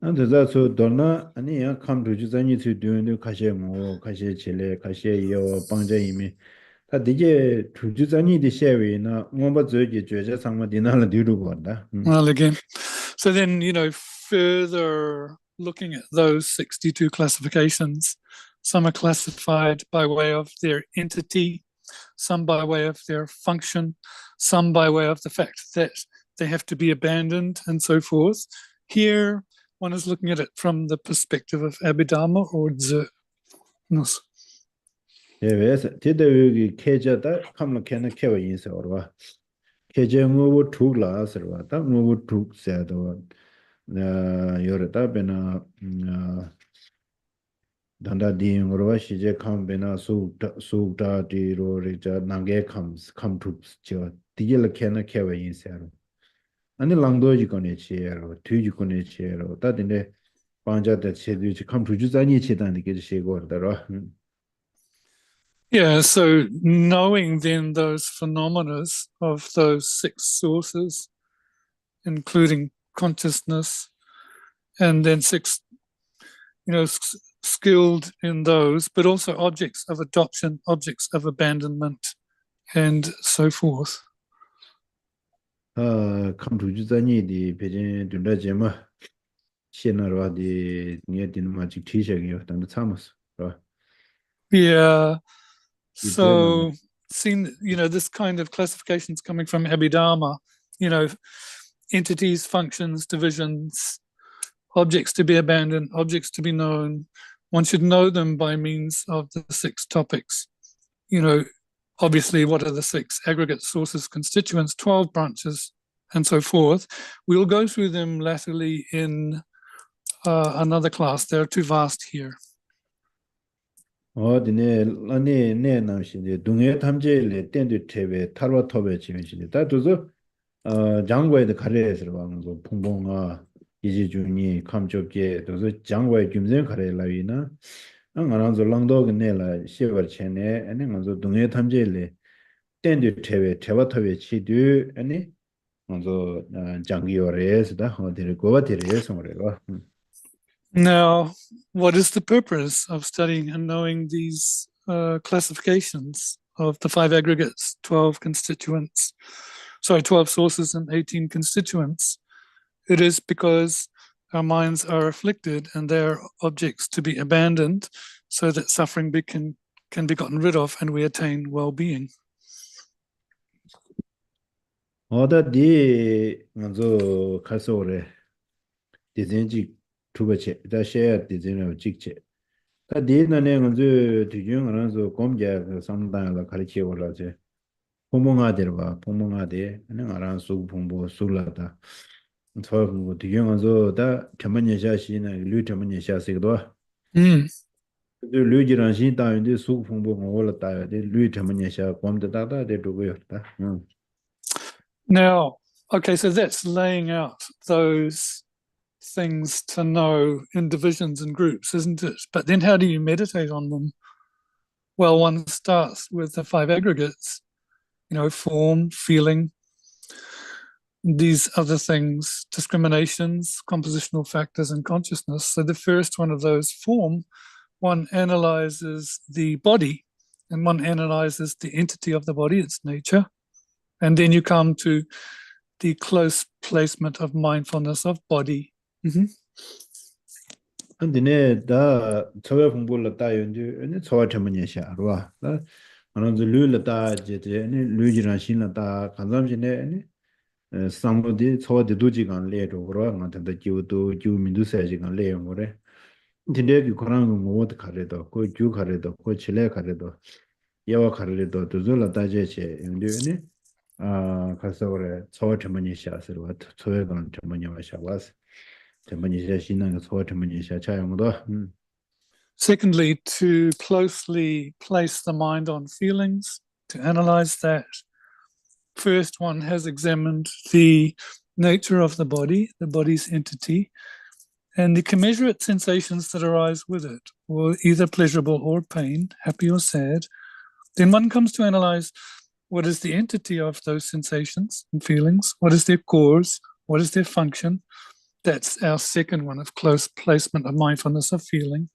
And that's so donna 아니야 감투주자니 되는 가셔모 가셔질래 가셔요 방자이미 다 되게 주주자니의 셰위나 뭔가 저기 죄자 상마 디나라 뒤로고 한다. Well, again, so then, further looking at those 62 classifications, some are classified by way of their entity, some by way of their function, some by way of the fact that they have to be abandoned and so forth. Here, one is looking at it from the perspective of Abhidharma or Dze. 예외에서 대대역이 계좌다 감로 캐는 캐와 인서와 계정으로 두라서와 다 뭐로 두세도 여러다 베나 단다디응으로 시제 감베나 수다디로 리자 나게 감투죠 디젤 캐는 캐와 인서로 아니 랑도지 거네 치에로 뒤지 거네 치에로 다딘데 반자다 체두지 감투주자니 치다는 게 시고더라. Yeah, so knowing then those phenomena of those 6 sources, including consciousness, and then 6, skilled in those, but also objects of adoption, objects of abandonment, and so forth. 감투주자니디 배진 둘다제마 시나로디 니에딘 마직 티셔기요 단도 참았어. Yeah. So seeing, this kind of classifications coming from Abhidharma, entities, functions, divisions, objects to be abandoned, objects to be known. One should know them by means of the 6 topics. Obviously, what are the 6 aggregate sources, constituents, 12 branches, and so forth. We'll go through them latterly in another class. They're too vast here. 어디네 아니 네 나시데 동해 탐제를 땐도 테베 탈와 톱에 지면시데 다도서 장고에도 가래에서 방고 풍봉아 이지중이 감쪽게 도서 장고에 김전 가래라위나 안가랑서 랑도그 내라 시버 체네 아니 먼저 동해 탐제를 땐도 테베 테와 톱에 치두 아니 먼저 장기요레스다 어디를 고바티레스 뭐래가 Now, what is the purpose of studying and knowing these classifications of the 5 aggregates, 12 constituents, 12 sources and 18 constituents? It is because our minds are afflicted and they are objects to be abandoned so that suffering can be gotten rid of and we attain well-being. 어디 먼저 가서 오래 디자인지 투버체 다시야 디자인을 찍체 다 디나네 먼저 디중 알아서 공개 상담을 가르쳐 올라제 포몽아들 포몽아데 아니 알아서 공부 술라다 저 공부 디중 알아서 다 전문예샤시나 류 전문예샤시도 Mm. 그 류지랑 신다인데 수 공부 올라다 류 전문예샤 공부다다 되고요다 Now, okay, so that's laying out those things to know in divisions and groups, isn't it? But then how do you meditate on them? Well, one starts with the 5 aggregates, form, feeling, these other things, discriminations, compositional factors, and consciousness. So the first one of those, form, one analyzes the body and one analyzes the entity of the body, its nature. And then you come to the close placement of mindfulness of body. 근데 다 처외 공부를 다 연주 아니 처외 전문이야 알아 나 어느 류를 다 이제 아니 류지랑 신을 다 간담진에 아니 상부디 처외 두지간 레로 그러 나한테 기우도 기우민도 세지간 레요 뭐래 근데 그 그런 거 뭐도 가래도 그 주 가래도 그 칠레 가래도 예와 가래도 두줄라 다제체 연주네 가서 그래 처외 전문이야 서로 처외간 전문이야 샤와스 Secondly, to closely place the mind on feelings, to analyze that. First, one has examined the nature of the body's entity, and the commensurate sensations that arise with it, or either pleasurable or pain, happy or sad. Then one comes to analyze what is the entity of those sensations and feelings, what is their cause, what is their function. That's our second one of close placement of mindfulness of feeling.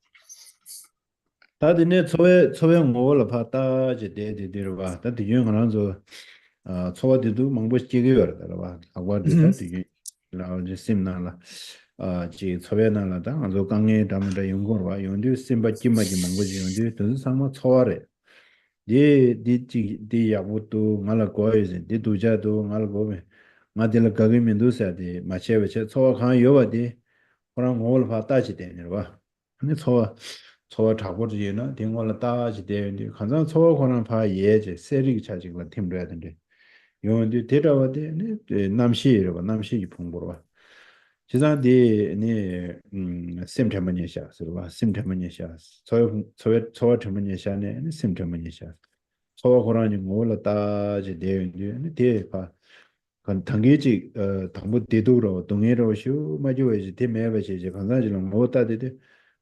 다들 처외 뭐를 봤다 제대로 봐. 다들 유행하는 처와디도 망보시기요 봐. 아와도 다들 나오지 심나라. 지 처외나라다. 아주 강에 담다 연구를 봐. 연구 심바기마기 망보지 연구 또 상마 처와래. 디 야부도 말아 거이지. 디 두자도 말아 거면 마딜 가기면도사디 마체베체 처와 간 요바디 그런 뭘 봤다지 되는 봐. 근데 처와 잡고지나 된걸로 따지 되는데 가장 처와 권한 봐 예제 세리기 차지가 팀려야 되는데 요런데 데려와대 남시로 남시 풍부로 봐. 지난디 네 심테머니샤 서로 심테머니샤 처와 테머니샤네 심테머니샤 처와 권한이 뭘로 따지 되는데 대파 건 당계지 당부 대도로 동해로 쇼 마주에지 대매버지 이제 간사지는 못다데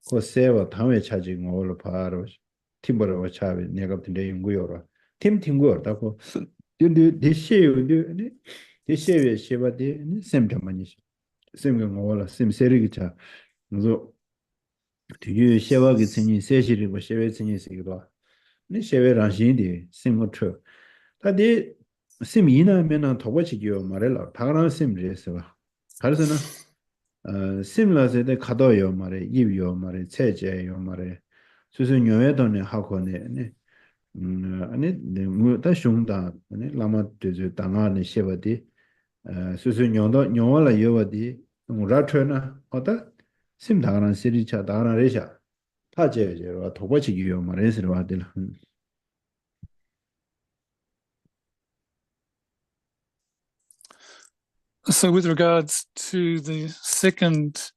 그 세와 당외 차지 걸로 바로 팀버로 차비 내가 근데 연구요라 팀구요라고 근데 대시요데 대시에 쉐바데 셈점만이 셈경 뭐라 셈세리기차 그래서 되게 쉐바기 생이 세시리 뭐 쉐베 생이 세기도 네 쉐베랑 신디 셈모트 다데 심이나 면은 도와지기요 말을라 다가는 심리에서 그래서는 심라세데 가도요 말에 입요 말에 체제요 말에 수수 녀에도네 하고네 아니 뭐다 숑다 아니 라마 되제 당하네 셰바디 수수 녀와라 요바디 라트나 어다 심 다가는 시리차 다가는 레샤 타제제로 도와지기요 말에서 와들 So with regards to the second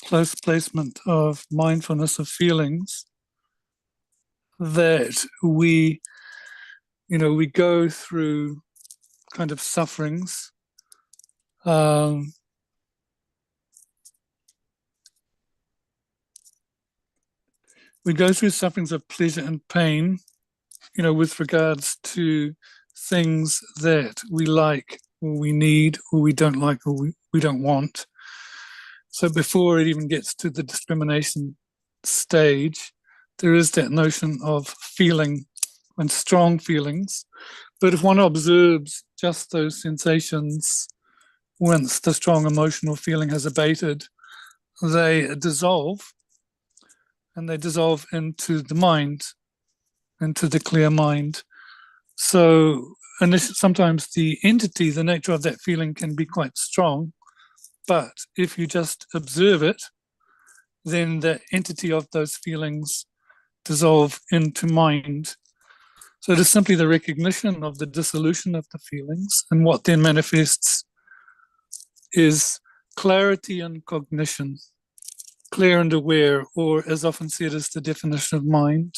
close placement of mindfulness of feelings that we go through kind of sufferings. We go through sufferings of pleasure and pain, with regards to things that we like or we need or we don't like or we don't want. So before it even gets to the discrimination stage, there is that notion of feeling and strong feelings. But if one observes just those sensations, once the strong emotional feeling has abated, they dissolve, and they dissolve into the mind, into the clear mind. So sometimes the entity, the nature of that feeling can be quite strong, but if you just observe it, then the entity of those feelings dissolve into mind. So it is simply the recognition of the dissolution of the feelings, and what then manifests is clarity and cognition, clear and aware, or as often said is the definition of mind,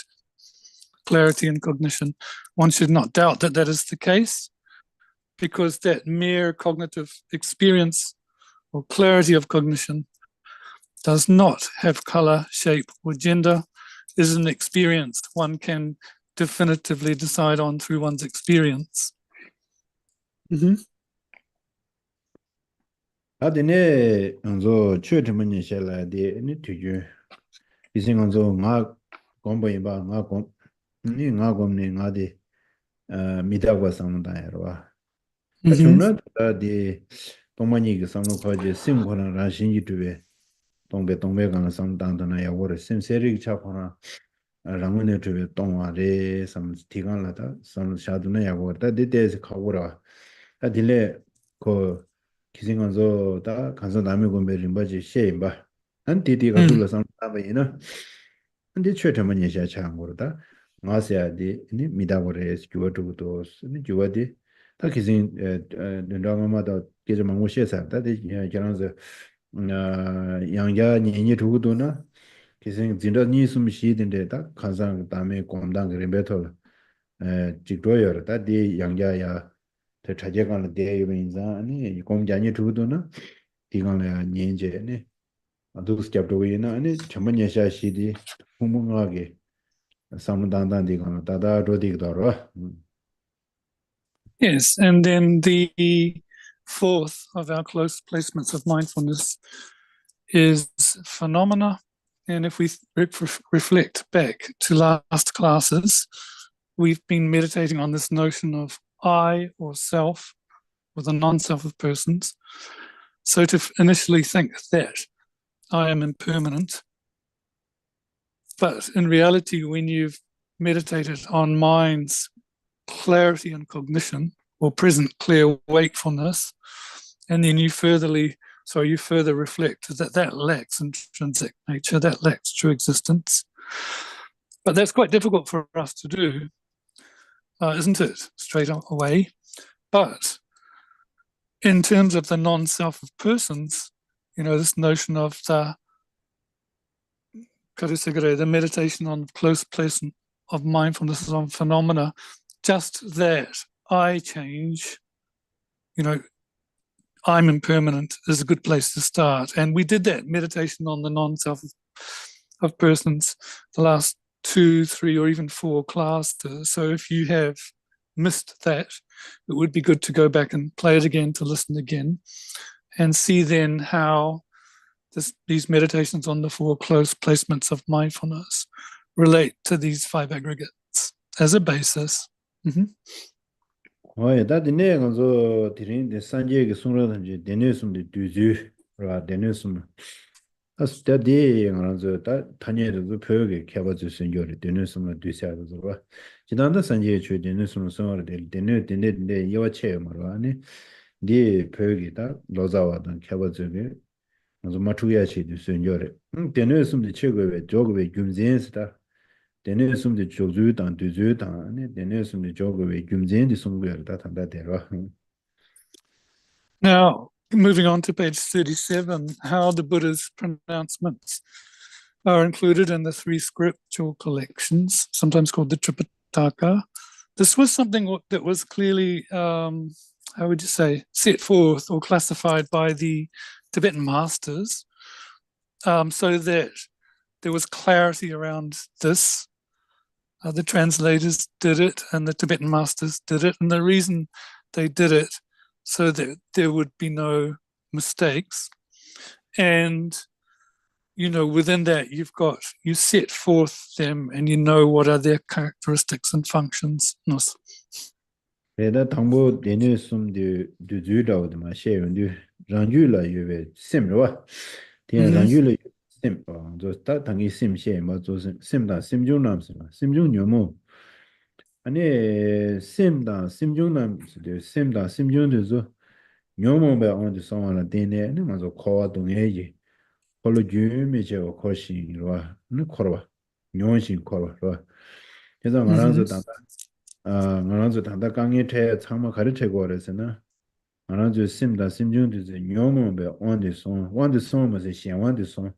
clarity and cognition. One should not doubt that that is the case, because that mere cognitive experience or clarity of cognition does not have color, shape, or gender, is an experience one can definitively decide on through one's experience. Adine anzo chötmani shala de ni tuju ising anzo nga gombo yimba nga gom ni nga gom ni nga de midagwa samda yarwa chungna da de tomani ge samno khoje sim khona ra shinji tuwe tongbe gan samdang da ya wor sim seri cha khona ramune tuwe tongwa re sam tigan la da sam shaduna ya wor da de de khawura adile ko 기생한서 다 간서 남의 공부 림바지 셰임바 안디디가 둘러서 나바이나 근데 최대만 예샤 차한 거다 마세야디 니 미다고레스 주어두도 니 주어디 다 기생 된다마다 계속 망고 셰사 다디 저런서 양자 니니 두고도나 기생 진짜 니 숨시 된데다 간상 다음에 공당 그림베톨 직도여 다디 양자야 더 차제간의 대유인자 아니 공장이 두도나 디간에 년제네 아두스 잡도이나 아니 전문예샤시디 풍문하게 삼단단 디간 다다 로디더로 Yes, and then the fourth of our close placements of mindfulness is phenomena. And if we reflect back to last classes, we've been meditating on this notion of I or self, or the non-self of persons. So to initially think that I am impermanent, but in reality, when you've meditated on mind's clarity and cognition, or present clear wakefulness, and then you further reflect that lacks intrinsic nature, that lacks true existence. But that's quite difficult for us to do, isn't it, straight away? But in terms of the non-self of persons, this notion of the meditation on close placement of mindfulness on phenomena, just that I change, I'm impermanent is a good place to start. And we did that meditation on the non-self of persons the last 2, 3, or even 4 classes. So if you have missed that, it would be good to go back and play it again, to listen again, and see then how these meditations on the 4 close placements of mindfulness relate to these 5 aggregates as a basis. 다디네 간서 디린 산제게 송라든지 데네스음데 두주 라 데네스음 아스타디 간서 다 타니에도 표역에 개발될 수 있는 요리 데네스음을 뒤셔서 봐 지난다 산제에 주 데네스음 송어를 데네 여와체 말아니 디 표역이다 로자와던 개발적에 그래서 마투야치 되는 요리 데네스음데 최고의 조급의 균진스다 데네스음데 조주단 두주단 데네스음데 조급의 균진디 송고를 다 탄다대로 Now, moving on to page 37, how the Buddha's pronouncements are included in the three scriptural collections, sometimes called the Tripitaka. This was something that was clearly, how would you say, set forth or classified by the Tibetan masters, so that there was clarity around this. The translators did it and the Tibetan masters did it. And the reason they did it so that there would be no mistakes. And, you know, within that, you set forth them and you know what are their characteristics and functions. Reda tangbo dene sum de du da de ma she yun du ranju la yuwe sim ro. Tian ranju la sim zo ta tangi sim she ma zo sim da sim jung nam sim jung nyomo. Ane sim da sim jung nam de sim da sim jung de zo nyomo ba on de song la dene ne ma zo ko dong ye ji. Ko lo ju me je ko shin ro ne ko ro. Nyon shin ko ro. 그래서 말하면서 말하면서 단다 강의 태 참마 가르치고 그래서는 말하면서 심다 심중도 녀모베 온데 손 뭐지 시원데 손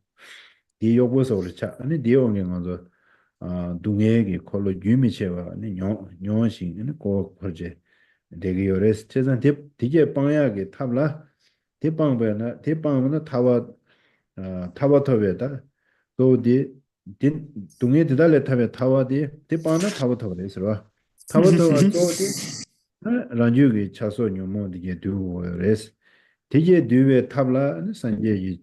디요보서 그렇죠 아니 디오게 가서 동해기 콜로 유미체와 아니 녀신 아니 고 프로젝트 되게 요레스 제가 되게 방향하게 탑라 대방배나 대방은 타와터베다 또디 딘 동해 대달레 타베 타와디 대방은 타와터 그래서 타와터와 또디 란주기 차소 녀모디게 두고레스 되게 뒤에 탑라 산제이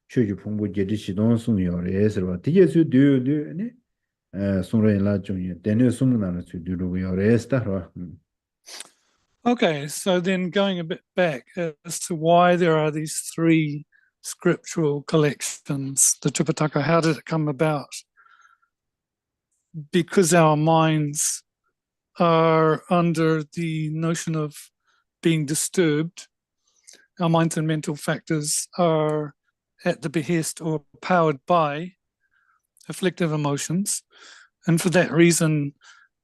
최주 풍부 제지 시동송요레스로 되게 수 뒤에 송레라 중에 되는 송나는 수 뒤로요레스다로. Okay, so then going a bit back as to why there are these three scriptural collections, the Tripitaka, how did it come about? Because our minds are under the notion of being disturbed. Our minds and mental factors are at the behest or powered by afflictive emotions. And for that reason,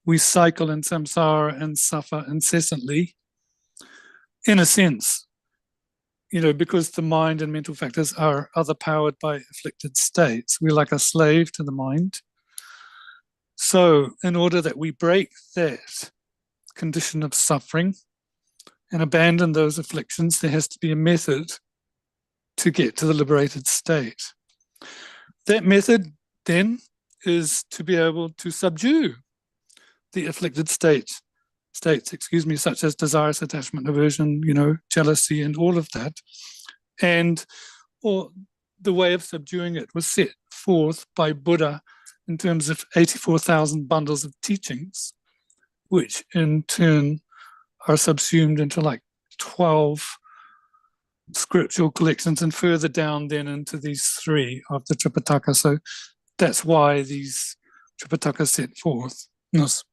we cycle in samsara and suffer incessantly. In a sense, you know, because the mind and mental factors are other powered by afflicted states. We're like a slave to the mind. So in order that we break that condition of suffering and abandon those afflictions, there has to be a method to get to the liberated state. That method then is to be able to subdue the afflicted states, such as desirous attachment, aversion, you know, jealousy, and all of that. And or the way of subduing it was set forth by Buddha in terms of 84,000 bundles of teachings, which in turn are subsumed into like 12 scriptural collections and further down then into these three of the Tripitaka. So that's why these Tripitakas set forth. Yes.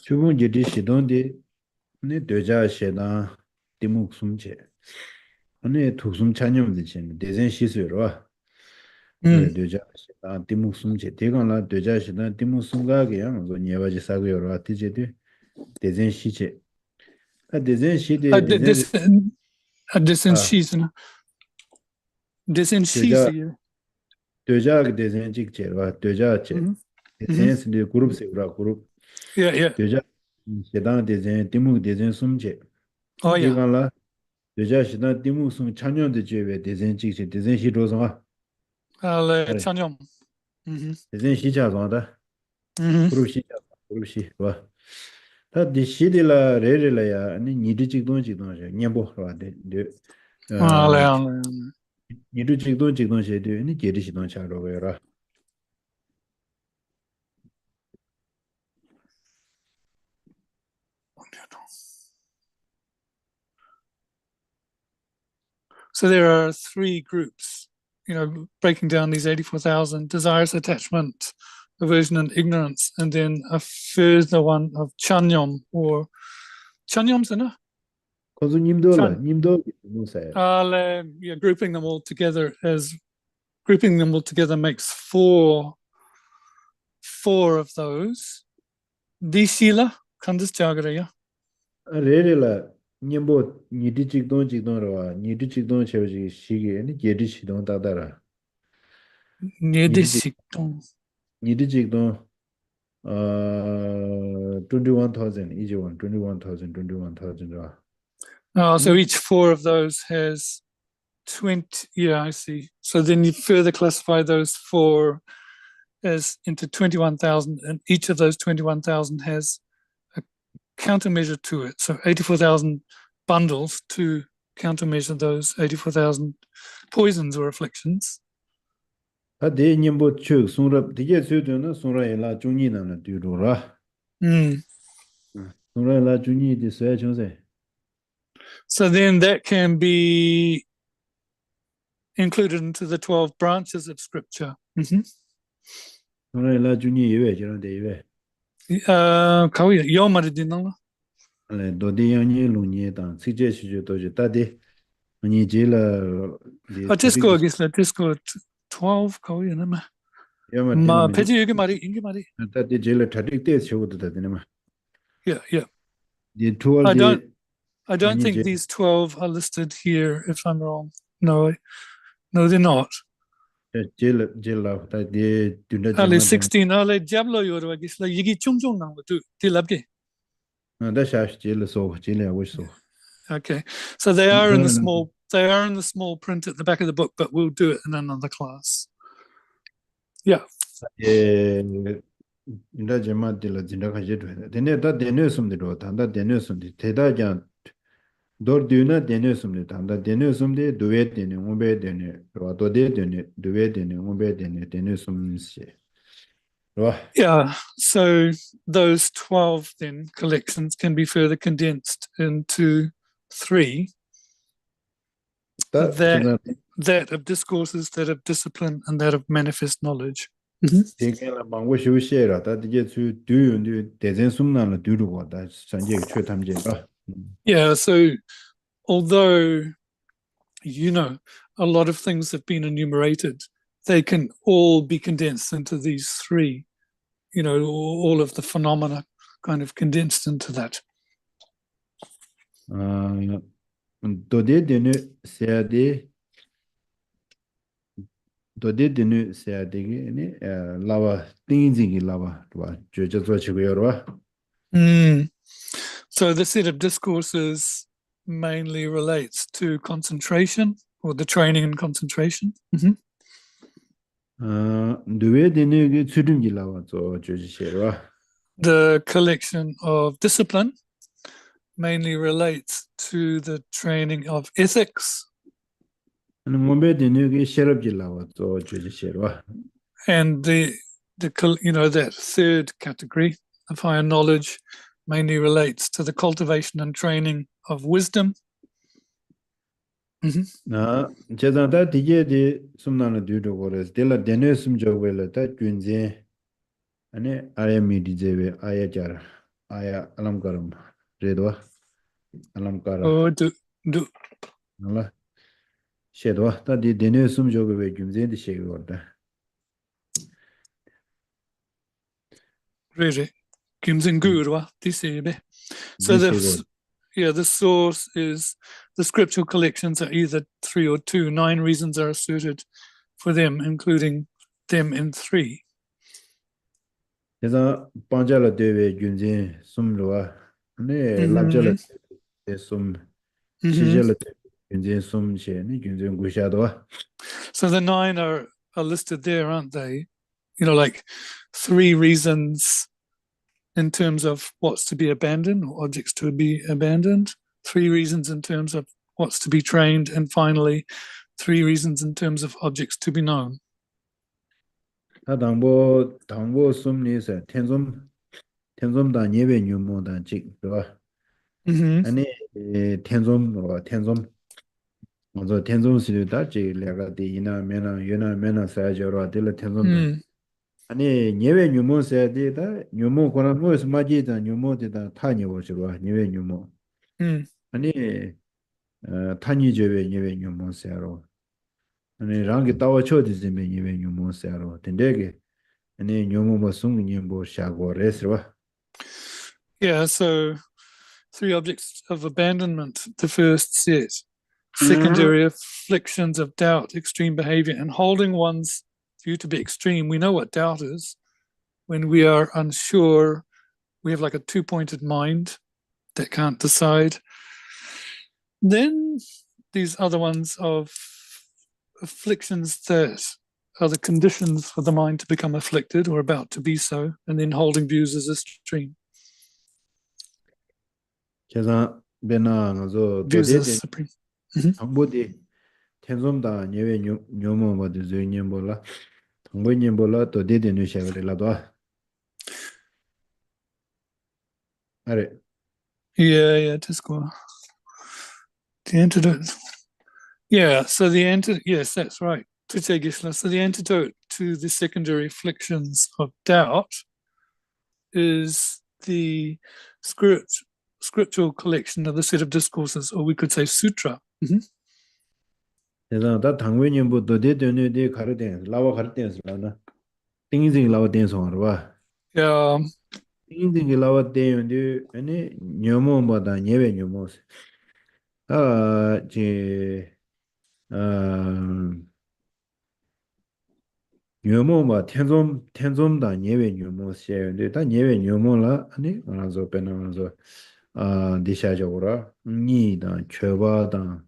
주분 제디 시동데 네 되자 셰다 디묵 숨제 아니 독숨 찬염데 chen 대전 시스로 네 되자 셰다 디묵 숨제 대간라 되자 셰다 디묵 숨가게 양서 녀바지 사고요로 티제디 대전 시제 대전 시데 대전 시스나 대전 시스 되자 대전 직제로 되자체 대전스데 그룹 세우라 그룹 yeah 되자 셰다 대전 디묵 대전 숨제 대간라 되자 셰다 디묵 숨 찬염데 제베 대전 직제 대전 시로서 찬염 대전 시자도다 그룹 시 봐. 다 디시딜라 레레라야 아니 니드 직동제 녀보 봐데 니드 직동제도 아니 제리 시동 차로고요. So there are three groups, you know, breaking down these 84,000: desires, attachment, aversion, and ignorance, and then a further one of chanyom or chanyom's in it. Yeah, grouping them all together makes four of those. Disila, Kandis Jagaraya. Rerela 님보 니디 직동 니디 직동 채우지 시기 아니 예디 시동 다다라 Nyedishikdong. 니디 직동 21,000 each one 21,000 right? Oh, so each four of those has 20. Yeah, I see. So then you further classify those four as into 21,000, and each of those 21,000 has a countermeasure to it. So 84,000 bundles to countermeasure those 84,000 poisons or afflictions. 대 님보 쭉 송랍 되게 수도는 송라엘라 중니나는 뒤로라 송라엘라 중니 디서야 정세 So then that can be included into the 12 branches of scripture. 송라엘라 중니 예외 저런데 예외 Kawi yoma리 dinala. 알레 도디양니 루니에다 시제 시주도지 따디 아니 제라 Disco gisla disco 12 kawi nama. Ma peji yegi mari ingi mari. 따디 제라 30대 쇼도 되네마 Yeah. 디 12 I don't think these 12 are listed here if I'm wrong. No, they're not. 제라 따디 둔다 Ale 16 ale diablo yorwa gisla yigi chungchung nang tu tilabge. 다샤 제라 소 제라 고소 Okay. So they are in the small print at the back of the book, but we'll do it in another class. Yeah. 인다 제마딜라 진다 가지도 되네 다 되네스음들로 단다 되네스음들 대다장 돌드나 되네스음들 단다 되네스음들 두에 되네 오베 되네 로도데 되네 두에 되네 오베 되네 되네스음시 Yeah. So those 12 then collections can be further condensed into 3. That of discourses, that of discipline, and that of manifest knowledge. 대개는 방고 쉬우시라 다 이게 주 두윤 대전 숨나는 두르고 다 전제 최탐제가 Yeah, so although a lot of things have been enumerated, they can all be condensed into these 3. All of the phenomena kind of condensed into that. 도데 되네 세야데 도데 되네 세야데게 라와 띵징이 라와 와 저저 치고요와 So the set of discourses mainly relates to concentration, or the training in concentration. 두에 되네 추림기 라와 저 저지셔와 The collection of discipline mainly relates to the training of ethics. And that third category of higher knowledge mainly relates to the cultivation and training of wisdom. 제자다 디게디 숨나는 뒤도 거래서 델라 데네스음 저벨라 다 균제 아니 아야미디제베 아야자라 아야 알람가름 레도와 알람가라 두 알라 셰도와 다디 데네스음 저베 균제디 셰고다 레레 김진구르와 디세베. So the source is the scriptural collections are either 3 or 2. 9 reasons are asserted for them, including them in 3. 그래서 반자라 대회 균제 숨로와 네 랍절라 숨 시절라 균제 숨셰네 균제 구샤도와. So the 9 are listed there, aren't they? Like 3 reasons in terms of what's to be abandoned or objects to be abandoned, 3 reasons in terms of what's to be trained, and finally 3 reasons in terms of objects to be known. 당보 숨리서 텐좀다 예외 뉴모다 직도와 아니 텐좀 먼저 텐좀시다 지레가 디나 메나 사야저로 될 텐좀 아니 예외 뉴모세야 되다 뉴모 거나 뭐스 마지다 뉴모데다 타니워지로 예외 뉴모 아니 타니제외 예외 뉴모세로 아니 랑게 따와쳐디즈메 예외 뉴모세로 된대게 아니 뉴모모 숭니모 샤고 레스와. Yeah, so three objects of abandonment, the first set, secondary afflictions of doubt, extreme behavior, and holding one's view to be extreme. We know what doubt is. When we are unsure, we have like a two-pointed mind that can't decide. Then these other ones of afflictions that are the conditions for the mind to become afflicted or about to be so, and then holding views as extreme. 계산 베나 가서 Views as 도대체 supreme. 당보디 텐좀다 녀외 녀모 뭐도 저녀몰라 당보님몰라 도대체 녀셔그래라도 아래 Yeah, just go. The antidote. Yeah, so the antidote, yes, that's right. So the antidote to the secondary afflictions of doubt is the scriptural collection of the set of discourses, or we could say sutra. 그래서 다 당보님부 도대체 녀대 가르된 라와 가르된스라나 띵징 라와 된송으로 봐. Yeah. 띵징 라와 된데 아니 녀모보다 녀외 녀모스. 녀모마 텐좀다 녀외 녀모스에 다 녀외 녀모라 아니 알아서 배나서 디샤적으로 니다 최바다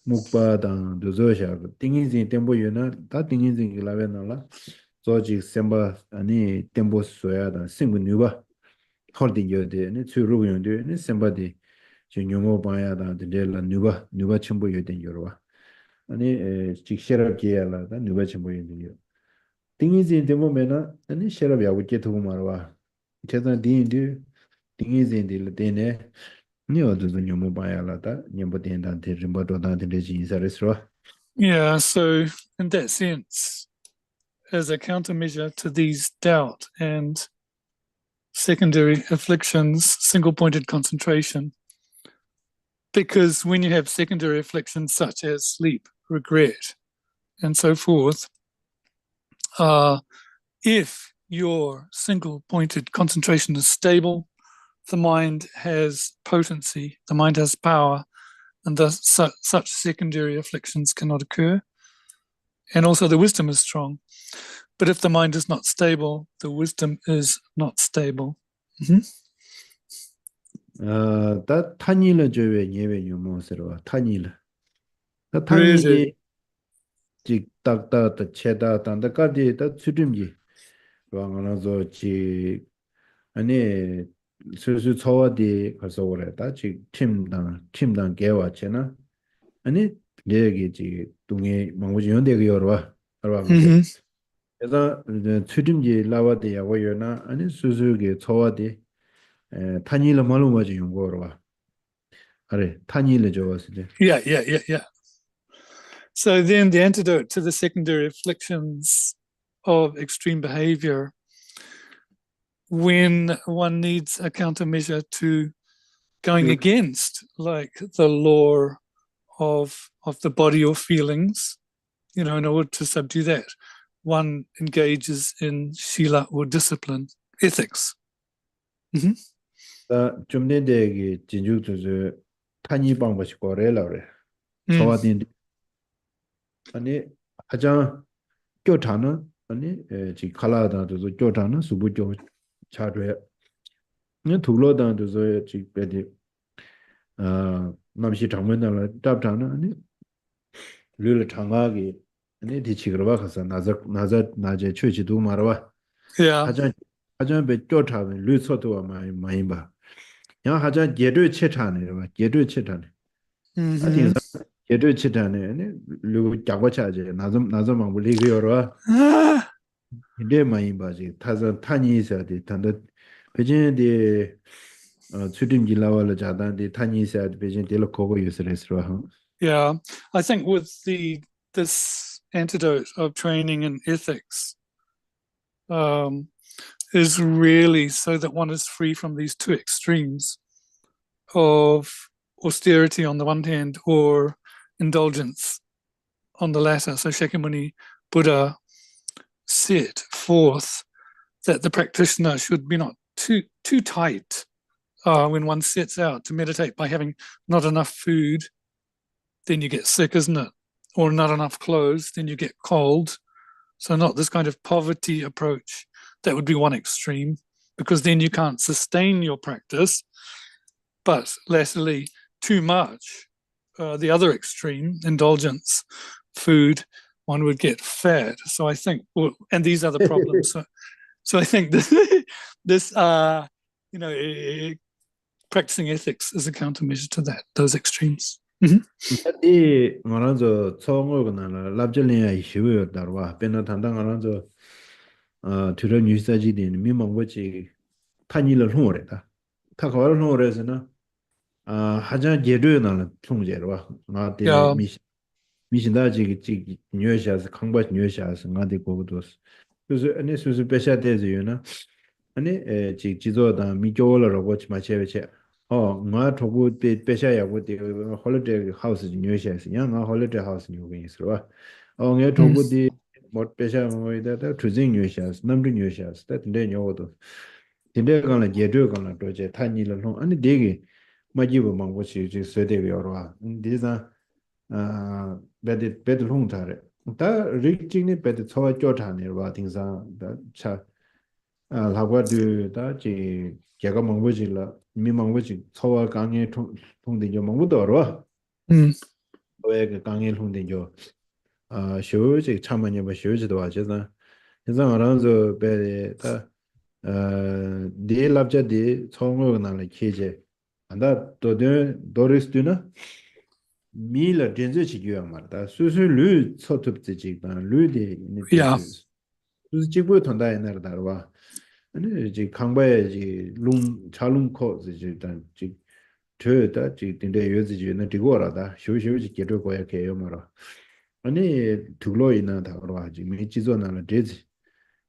묵바다 도저샤 띵인진 템보유나 다 띵인진 라베나라 조직 셈바 아니 템보 소야다 싱군유바 홀딩여데 네 추루군데 네 셈바디 녀모 바야다 데라 누바 첨보여된 여러와 아니 직셔럽게야라다 누바 첨보여된 여 띵인진 템보메나 아니 셔럽야고 게토고 말와 제가 디인디 띵인진들 데네 Yeah, so in that sense, as a countermeasure to these doubt and secondary afflictions, single-pointed concentration, because when you have secondary afflictions such as sleep, regret, and so forth, if your single-pointed concentration is stable, the mind has potency, the mind has power, and thus such secondary afflictions cannot occur. And also the wisdom is strong. But if the mind is not stable, the wisdom is not stable. 다 탄일을 줘왜 예외 유모스로 탄일. 다 탄일이 직딱다 체다 단다까지 다 수림지. 왕하나서 지 아니 수수 초와디 가서 그래다 지 팀당 개와체나 아니 내게 지 동에 망고지 연대가 열어 그래서 수림지 라와디 야고요나 아니 수수게 초와디 탄일 말로마지 용거로 아래 탄일 저었지 Yeah. So then the antidote to the secondary afflictions of extreme behavior, when one needs a countermeasure to going against like the law of the body or feelings, in order to subdue that, one engages in shila or discipline, ethics. 좀 내대기 진주도 탄이 방법이 거래라 그래. 저와딘 아니 하자 교타는 아니 지 칼라다도 교타는 수부죠 차례 네 둘러다도 지 배디 남시 장면을 답잖아 아니 르르 장하게 아니 디치그러바 가서 나제 최지도 말아 Yeah. 하자 배 교타는 르서도 많이 봐. 야 하자 제대로 채타네 봐. 제대로 채타네. 아니 제대로 채타네. 루 작고차제 나좀 물리고요. 근데 많이 봐지. 타서 탄이 있어야 돼. 단다 베진데 수림지 라와를 자단데 탄이 있어야 돼. 베진데로 거고 유스레스로. Yeah. I think with this antidote of training in ethics is really so that one is free from these two extremes of austerity on the one hand or indulgence on the latter. So Shakyamuni Buddha set forth that the practitioner should be not too tight when one sets out to meditate by having not enough food, then you get sick, isn't it? Or not enough clothes, then you get cold. So not this kind of poverty approach. That would be one extreme, because then you can't sustain your practice. But latterly, too much, the other extreme, indulgence, food, one would get fat. So I think, and these are the problems. So I think this practicing ethics is a countermeasure to that, those extremes. 이 말하죠. 처음으로는 랍젤리아 이슈였다와 배나 단단하죠. 들어 뉴스지디는 미망고지 판일을 홍어래다. 타가를 홍어래서는 하자 제르는 통제로와 나한테 미신다지 지 뉴스에서 강바 뉴스에서 나한테 보고도 그래서 아니 수수 배샤대지요나 아니 지도다 미교라고 마체베체 nga thobu te pesha ya bu te holiday house new shares ya nga holiday house new wing so nga thobu di mot pesha mo da choosing new shares number new shares that de nyo do tinde kan la je do kan la to je tha ni lo long ani de ge ma ji bu ma bo chi ji se de yo ro de sa bed long ta re ta reaching ni bed so jo tha ne ro ting sa da cha la gwa de da ji 제가 망고질라 미망고지 초와 강에 통대죠 망고도로 왜 강에 통대죠 쇼지 참만이 뭐 쇼지도 와제다 그래서 알아서 배다 디랍자디 총어나를 계제 안다 도데 도리스드나 밀 덴즈치 기야마다 수수류 소톱지지가 류디 야 수지부 돈다 에너다와 아니 지 강바에 지룽 차룽코 지단 지 저다 지 딘데 요지지는 디고라다 쇼쇼지 게도 거야 개요 말아 아니 둘로이나 다로 하지 미 지존나라 데지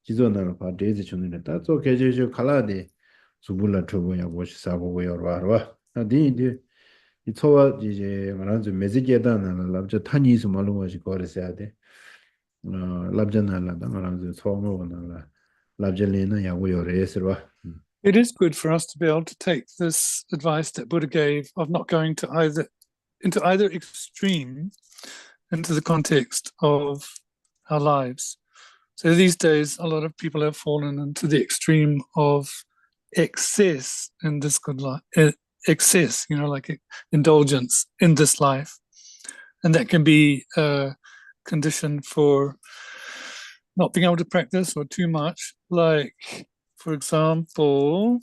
지존나라 바 데지 주는데 다저 개제쇼 칼라데 수불라 트고야 보시 사보고요 와와 나디디 이 초와 이제 말하지 메지게다나 랍자 타니스 말로지 거르셔야 돼 랍자나라다 말하지 초모나라 It is good for us to be able to take this advice that Buddha gave of not going to either extreme into the context of our lives. So these days, a lot of people have fallen into the extreme of excess in this good life, excess, like indulgence in this life. And that can be a condition for not being able to practice or too much. Like, for example,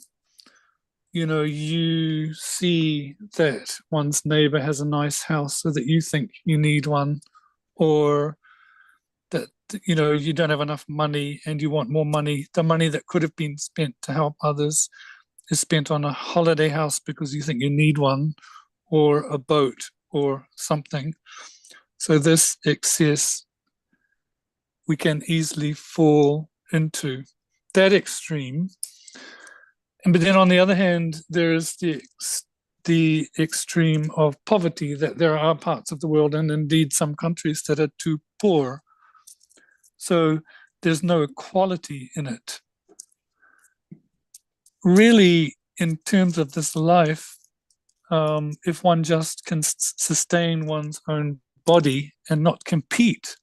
you see that one's neighbor has a nice house so that you think you need one, or that, you don't have enough money and you want more money. The money that could have been spent to help others is spent on a holiday house because you think you need one, or a boat or something. So this excess we can easily fall into that extreme. But then on the other hand, there is the extreme of poverty, that there are parts of the world and indeed some countries that are too poor. So there's no equality in it. Really, in terms of this life, if one just can sustain one's own body and not compete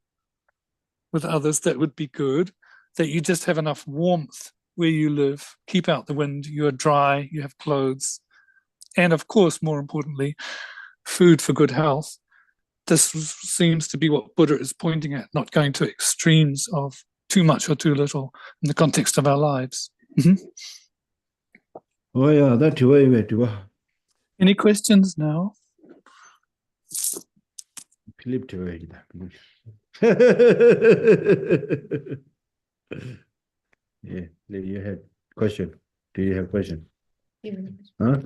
with others, that would be good. That you just have enough warmth where you live, keep out the wind, you are dry, you have clothes, and of course, more importantly, food for good health. This seems to be what Buddha is pointing at, not going to extremes of too much or too little in the context of our lives. Oh yeah, that's way. Any questions now? Philip to yeah, you had question. Do you have question? Huh?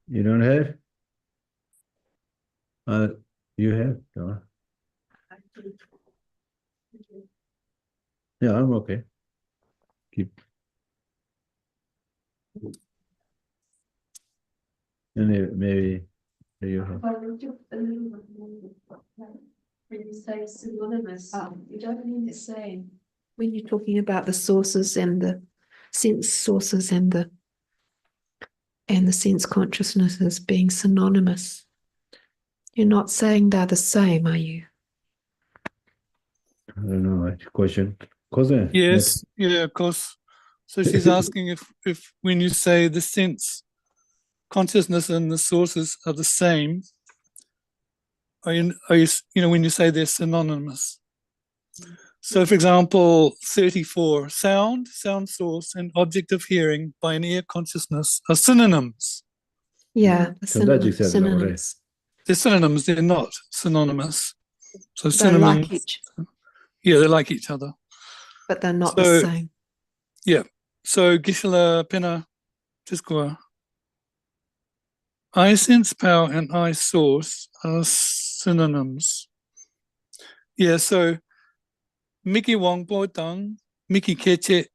You don't have? You have? No. Yeah, I'm okay. Keep. And maybe you have. When you say synonymous, you don't mean the same. When you're talking about the sources and the sense sources and the and the sense consciousness as being synonymous. You're not saying they're the same, are you? I don't know, question. Cousin? Yes, yeah, of course. So she's asking if when you say the sense consciousness and the sources are the same, are you when you say they're synonymous? So, for example, 34, sound source, and object of hearing by an ear consciousness are synonyms. Yeah, synonyms. They're synonyms, they're not synonymous. So they're synonyms, like each, yeah, they're like each other. but they're not the same. Yeah. So Gisela Pena Tiskua. I sense power and I source are synonyms. Yeah, so Mickey Wong Po Tang, Mickey Keche,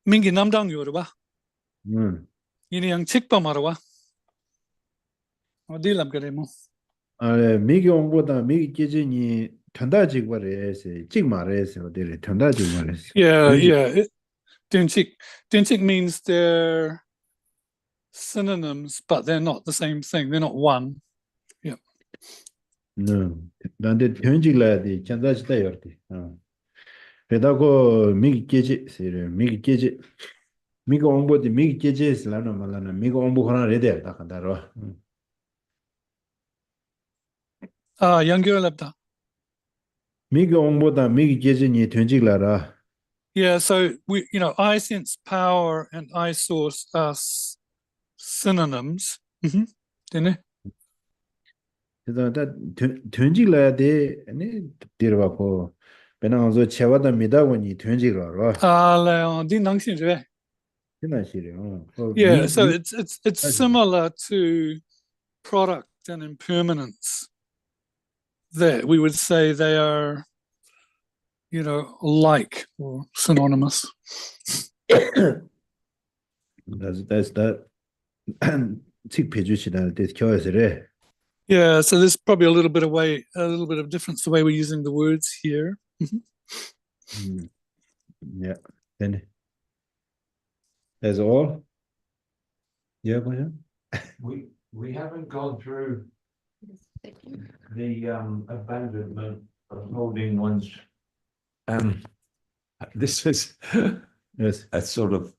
Mingi Namdang Yoruba. Yini yang chikpa marwa. Odilam garemo. Migi Ongboda, Migi Keji, Tanda Jigwares, Jigmares, or the Tanda Jigwares. Yeah. Dunchik means they're synonyms, but they're not the same thing. They're not one. Yeah. No, then the Tunjila, the Chanda's day. Pedago Migi Keji, Migi Keji. Migi Ongbo, the Migi Keji is Lana Malana, Migi Ombo Rede, Takandaro. Young girl labda. Migi Ongboda, Migi Keji, Tunjila. Yeah, so I sense power and I source are synonyms. Didn't that Tunjila de any Dirvapo. Benanzo Chevada Midawani Tunjila. Yeah, so it's similar to product and impermanence. There, we would say they are, like or synonymous. That's that. Yeah, so there's probably a little bit of difference the way we're using the words here. Yeah, then that's all. Yeah, go ahead. We haven't gone through the abandonment of holding one's. This is Yes. a sort of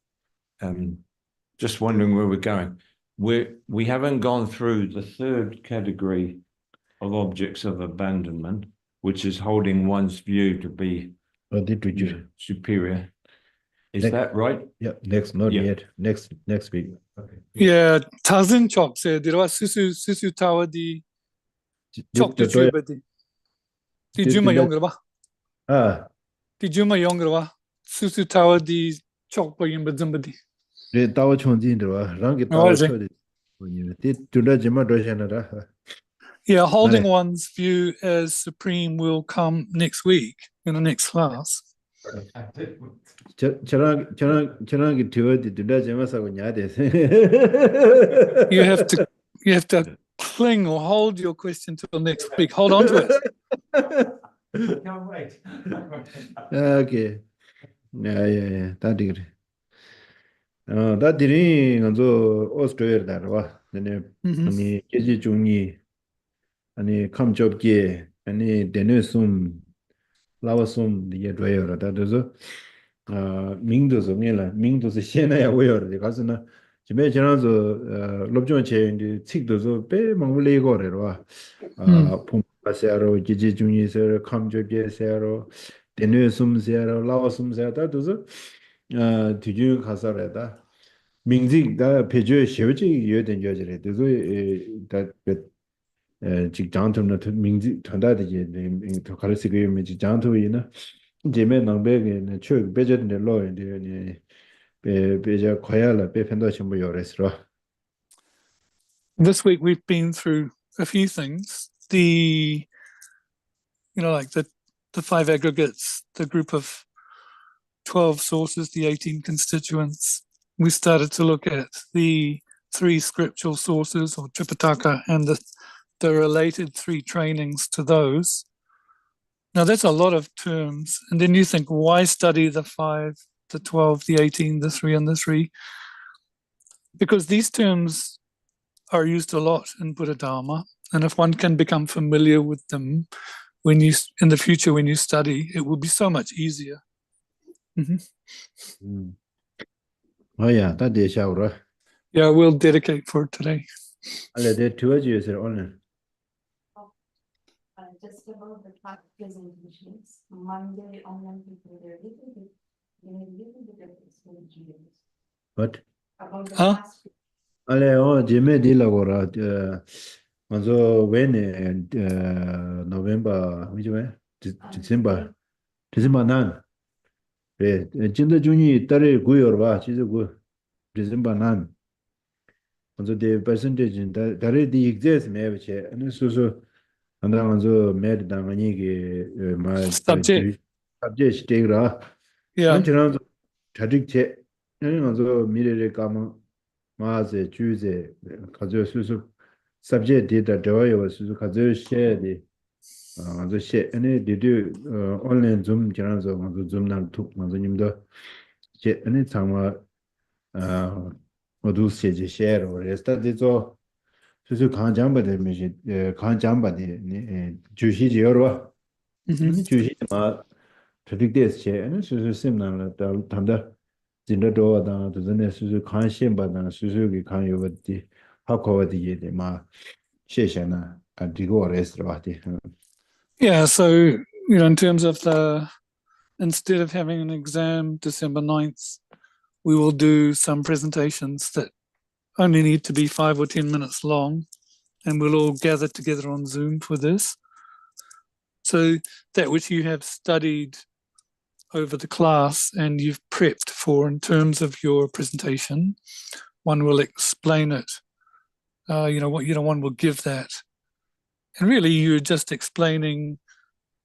just wondering where we're going. We haven't gone through the third category of objects of abandonment, which is holding one's view to be superior. Is that right? Yeah, not yet. Next week. Okay. Yeah, Tazin Chok said there was Susu Tower the Chok the Tribati. Did you my younger ba? Did you my younger ba? Susu Tower the Chok by Yimba. The Tower Chonjin, Rangi Tower. Yeah, holding one's view as supreme will come next week in the next class. You have to cling or hold your question till next week. Hold on to it. Can't wait. Okay. Yeah. That did. That didn't go Australia that was. Then any Keji Jungi, any come job gear, any Denisum, Lavasum, the Yadway, that is Mingdos of Mila, Mingdos, Shena, aware, the cousin. Jimejan's Lobjon chain, the Tikdos of Bay Mongoli Gorero, Pumpasero, Gigi Junior, come job gear, Sero, Denisum, Zero, Lavasum, that does it. To you, Casareta. Mingzi, the Peugeot Shevji, you didn't judge it. That Jigantum to Mingzi, Tonda, to Karasiki, Mijanto, Jimmy Nambeg and Chuk, Bejet in the law in the Beja Koyala, Bependasham restaurant. This week we've been through a few things. Like the 5 aggregates, the group of 12 sources, the 18 constituents. We started to look at the 3 scriptural sources or Tripitaka and the related 3 trainings to those. Now that's a lot of terms. And then you think, why study the 5, the 12, the 18, the 3 and the 3? because these terms are used a lot in Buddha Dharma, and if one can become familiar with them when you in the future when you study, it will be so much easier. Oh yeah, that is shower. Yeah, we'll dedicate for it today. Alle det tur ju ser online. Just about the class presentations, Monday online people are little bit of experience. What? About the Huh? class Alle jeme di lavora manzo when November which way? December. December nan. 네, 진도 중이 딸에 구여 봐. 진짜 구. December nan. 먼저 the percentage 다래 the exist 매버체. 아니 소소 안다 먼저 매드 당하니게 마 Subject. subject 스테이라. Yeah. 안처럼 자직체. 아니 먼저 미래를 까면 마세 주제 가져 수수 subject data 되어요. 수수 가져 쉐디. 먼저 쉐 아니 디디 온라인 좀 지나서 먼저 좀난 툭 먼저 님도 제 아니 참아 모두 세제 쉐어 레스타 디조 수수 강장바데 미시 강장바데 주시지 여러 아니 주시 마 트릭데스 쉐 아니 수수 심나라 담다 진도도다 도전에 수수 관심받는 수수기 관여버디 하코버디 예데 마 쉐샤나 디고 레스트라디 Yeah, so, in terms of instead of having an exam December 9th, we will do some presentations that only need to be 5 or 10 minutes long, and we'll all gather together on Zoom for this. So that which you have studied over the class and you've prepped for in terms of your presentation, one will explain it. One will give that. And really, you're just explaining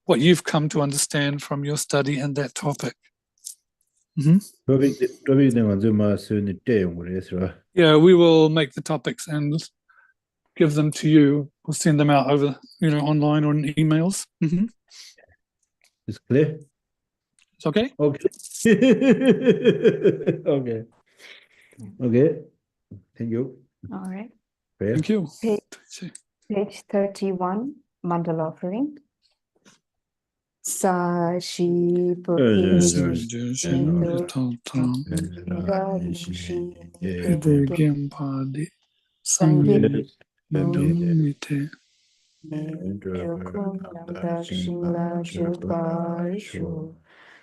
what you've come to understand from your study and that topic. topic Yeah, we will make the topics and give them to you. We'll send them out over, online or in emails. It's clear? It's okay? Okay. Okay. Okay. Thank you. All right. Fair. Thank you. Page 31, mandala offering. Sa shi po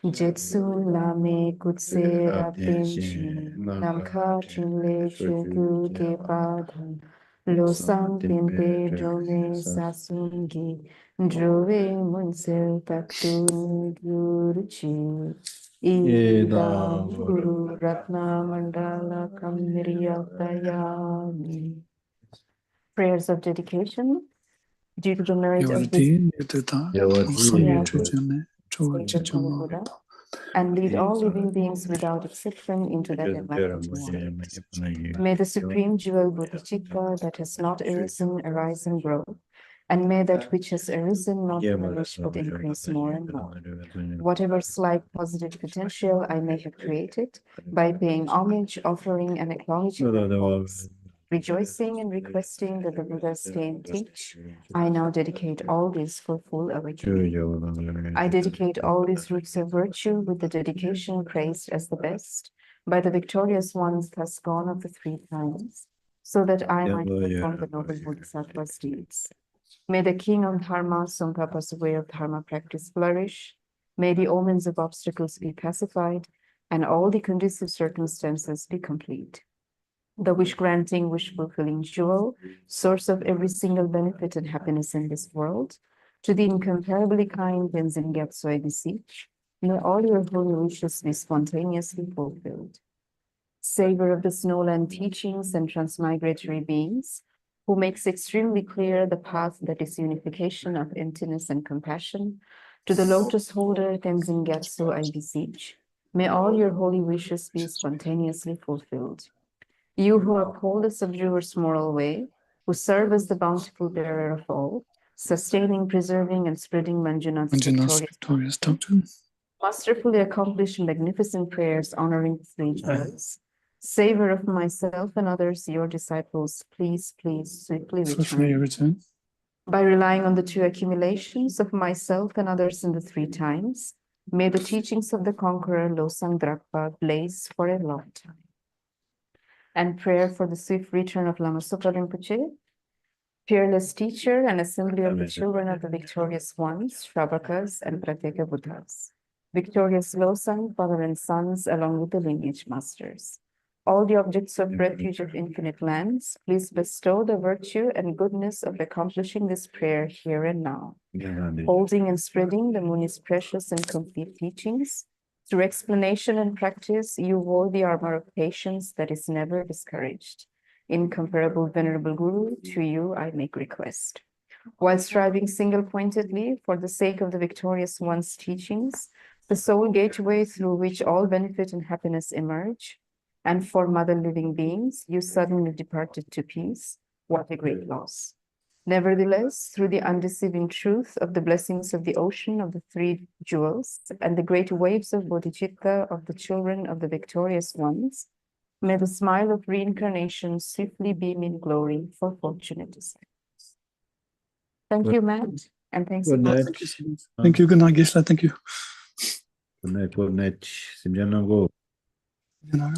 Jetsu lame kutse rapinchi namka chinle chuku ke padhan losang pimpe drone sasungi drove munsel taktu guruchi ida guru ratna mandala kamiriyatayami. Prayers of dedication due to the merit of this Buddha, and lead all living beings without exception into that enlightened state. May the supreme jewel bodhicitta that has not arisen arise and grow, and may that which has arisen not diminish but increase more and more. Whatever slight positive potential I may have created by paying homage, offering, and acknowledging my faults, rejoicing and requesting that the Buddha stay and teach, I now dedicate all this for full awakening. I dedicate all these roots of virtue with the dedication praised as the best by the victorious ones thus gone of the 3 times, so that I might perform the noble Bodhisattva's deeds. May the king of Dharma, Tsongkhapa's way of Dharma practice flourish. May the omens of obstacles be pacified, and all the conducive circumstances be complete. The wish-granting, wish-fulfilling jewel, source of every single benefit and happiness in this world, to the incomparably kind Tenzin Gyatso I beseech, may all your holy wishes be spontaneously fulfilled. Savior of the snowland teachings and transmigratory beings, who makes extremely clear the path that is unification of emptiness and compassion, to the lotus holder Tenzin Gyatso I beseech, may all your holy wishes be spontaneously fulfilled. You who uphold the subduer's moral way, who serve as the bountiful bearer of all, sustaining, preserving, and spreading Manjunath's victorious doctrine, masterfully accomplish magnificent prayers honoring the 3 jewels, Savor of myself and others, your disciples, please, please, swiftly Swiftly return. return. By relying on the two accumulations of myself and others in the three times, may the teachings of the conqueror Losang Drakpa blaze for a long time. And prayer for the swift return of Lama Zopa Rinpoche, fearless teacher and assembly of the children of the victorious ones, Shrabakas and Pratyeka Buddhas. Victorious Losang, father and sons, along with the lineage masters. All the objects of refuge of infinite lands, please bestow the virtue and goodness of accomplishing this prayer here and now. Holding and spreading the Muni's precious and complete teachings, through explanation and practice, you wore the armor of patience that is never discouraged. Incomparable Venerable Guru, to you I make request. While striving single-pointedly for the sake of the victorious one's teachings, the sole gateway through which all benefit and happiness emerge, and for mother living beings, you suddenly departed to peace. What a great loss. Nevertheless, through the undeceiving truth of the blessings of the ocean of the three jewels and the great waves of bodhicitta of the children of the victorious ones, may the smile of reincarnation swiftly beam in glory for fortunate disciples. Thank you, Matt, and thanks. Good night. Thank you. Good night, Gisela. Thank you. Good night. Good night. Simjanam go. You know.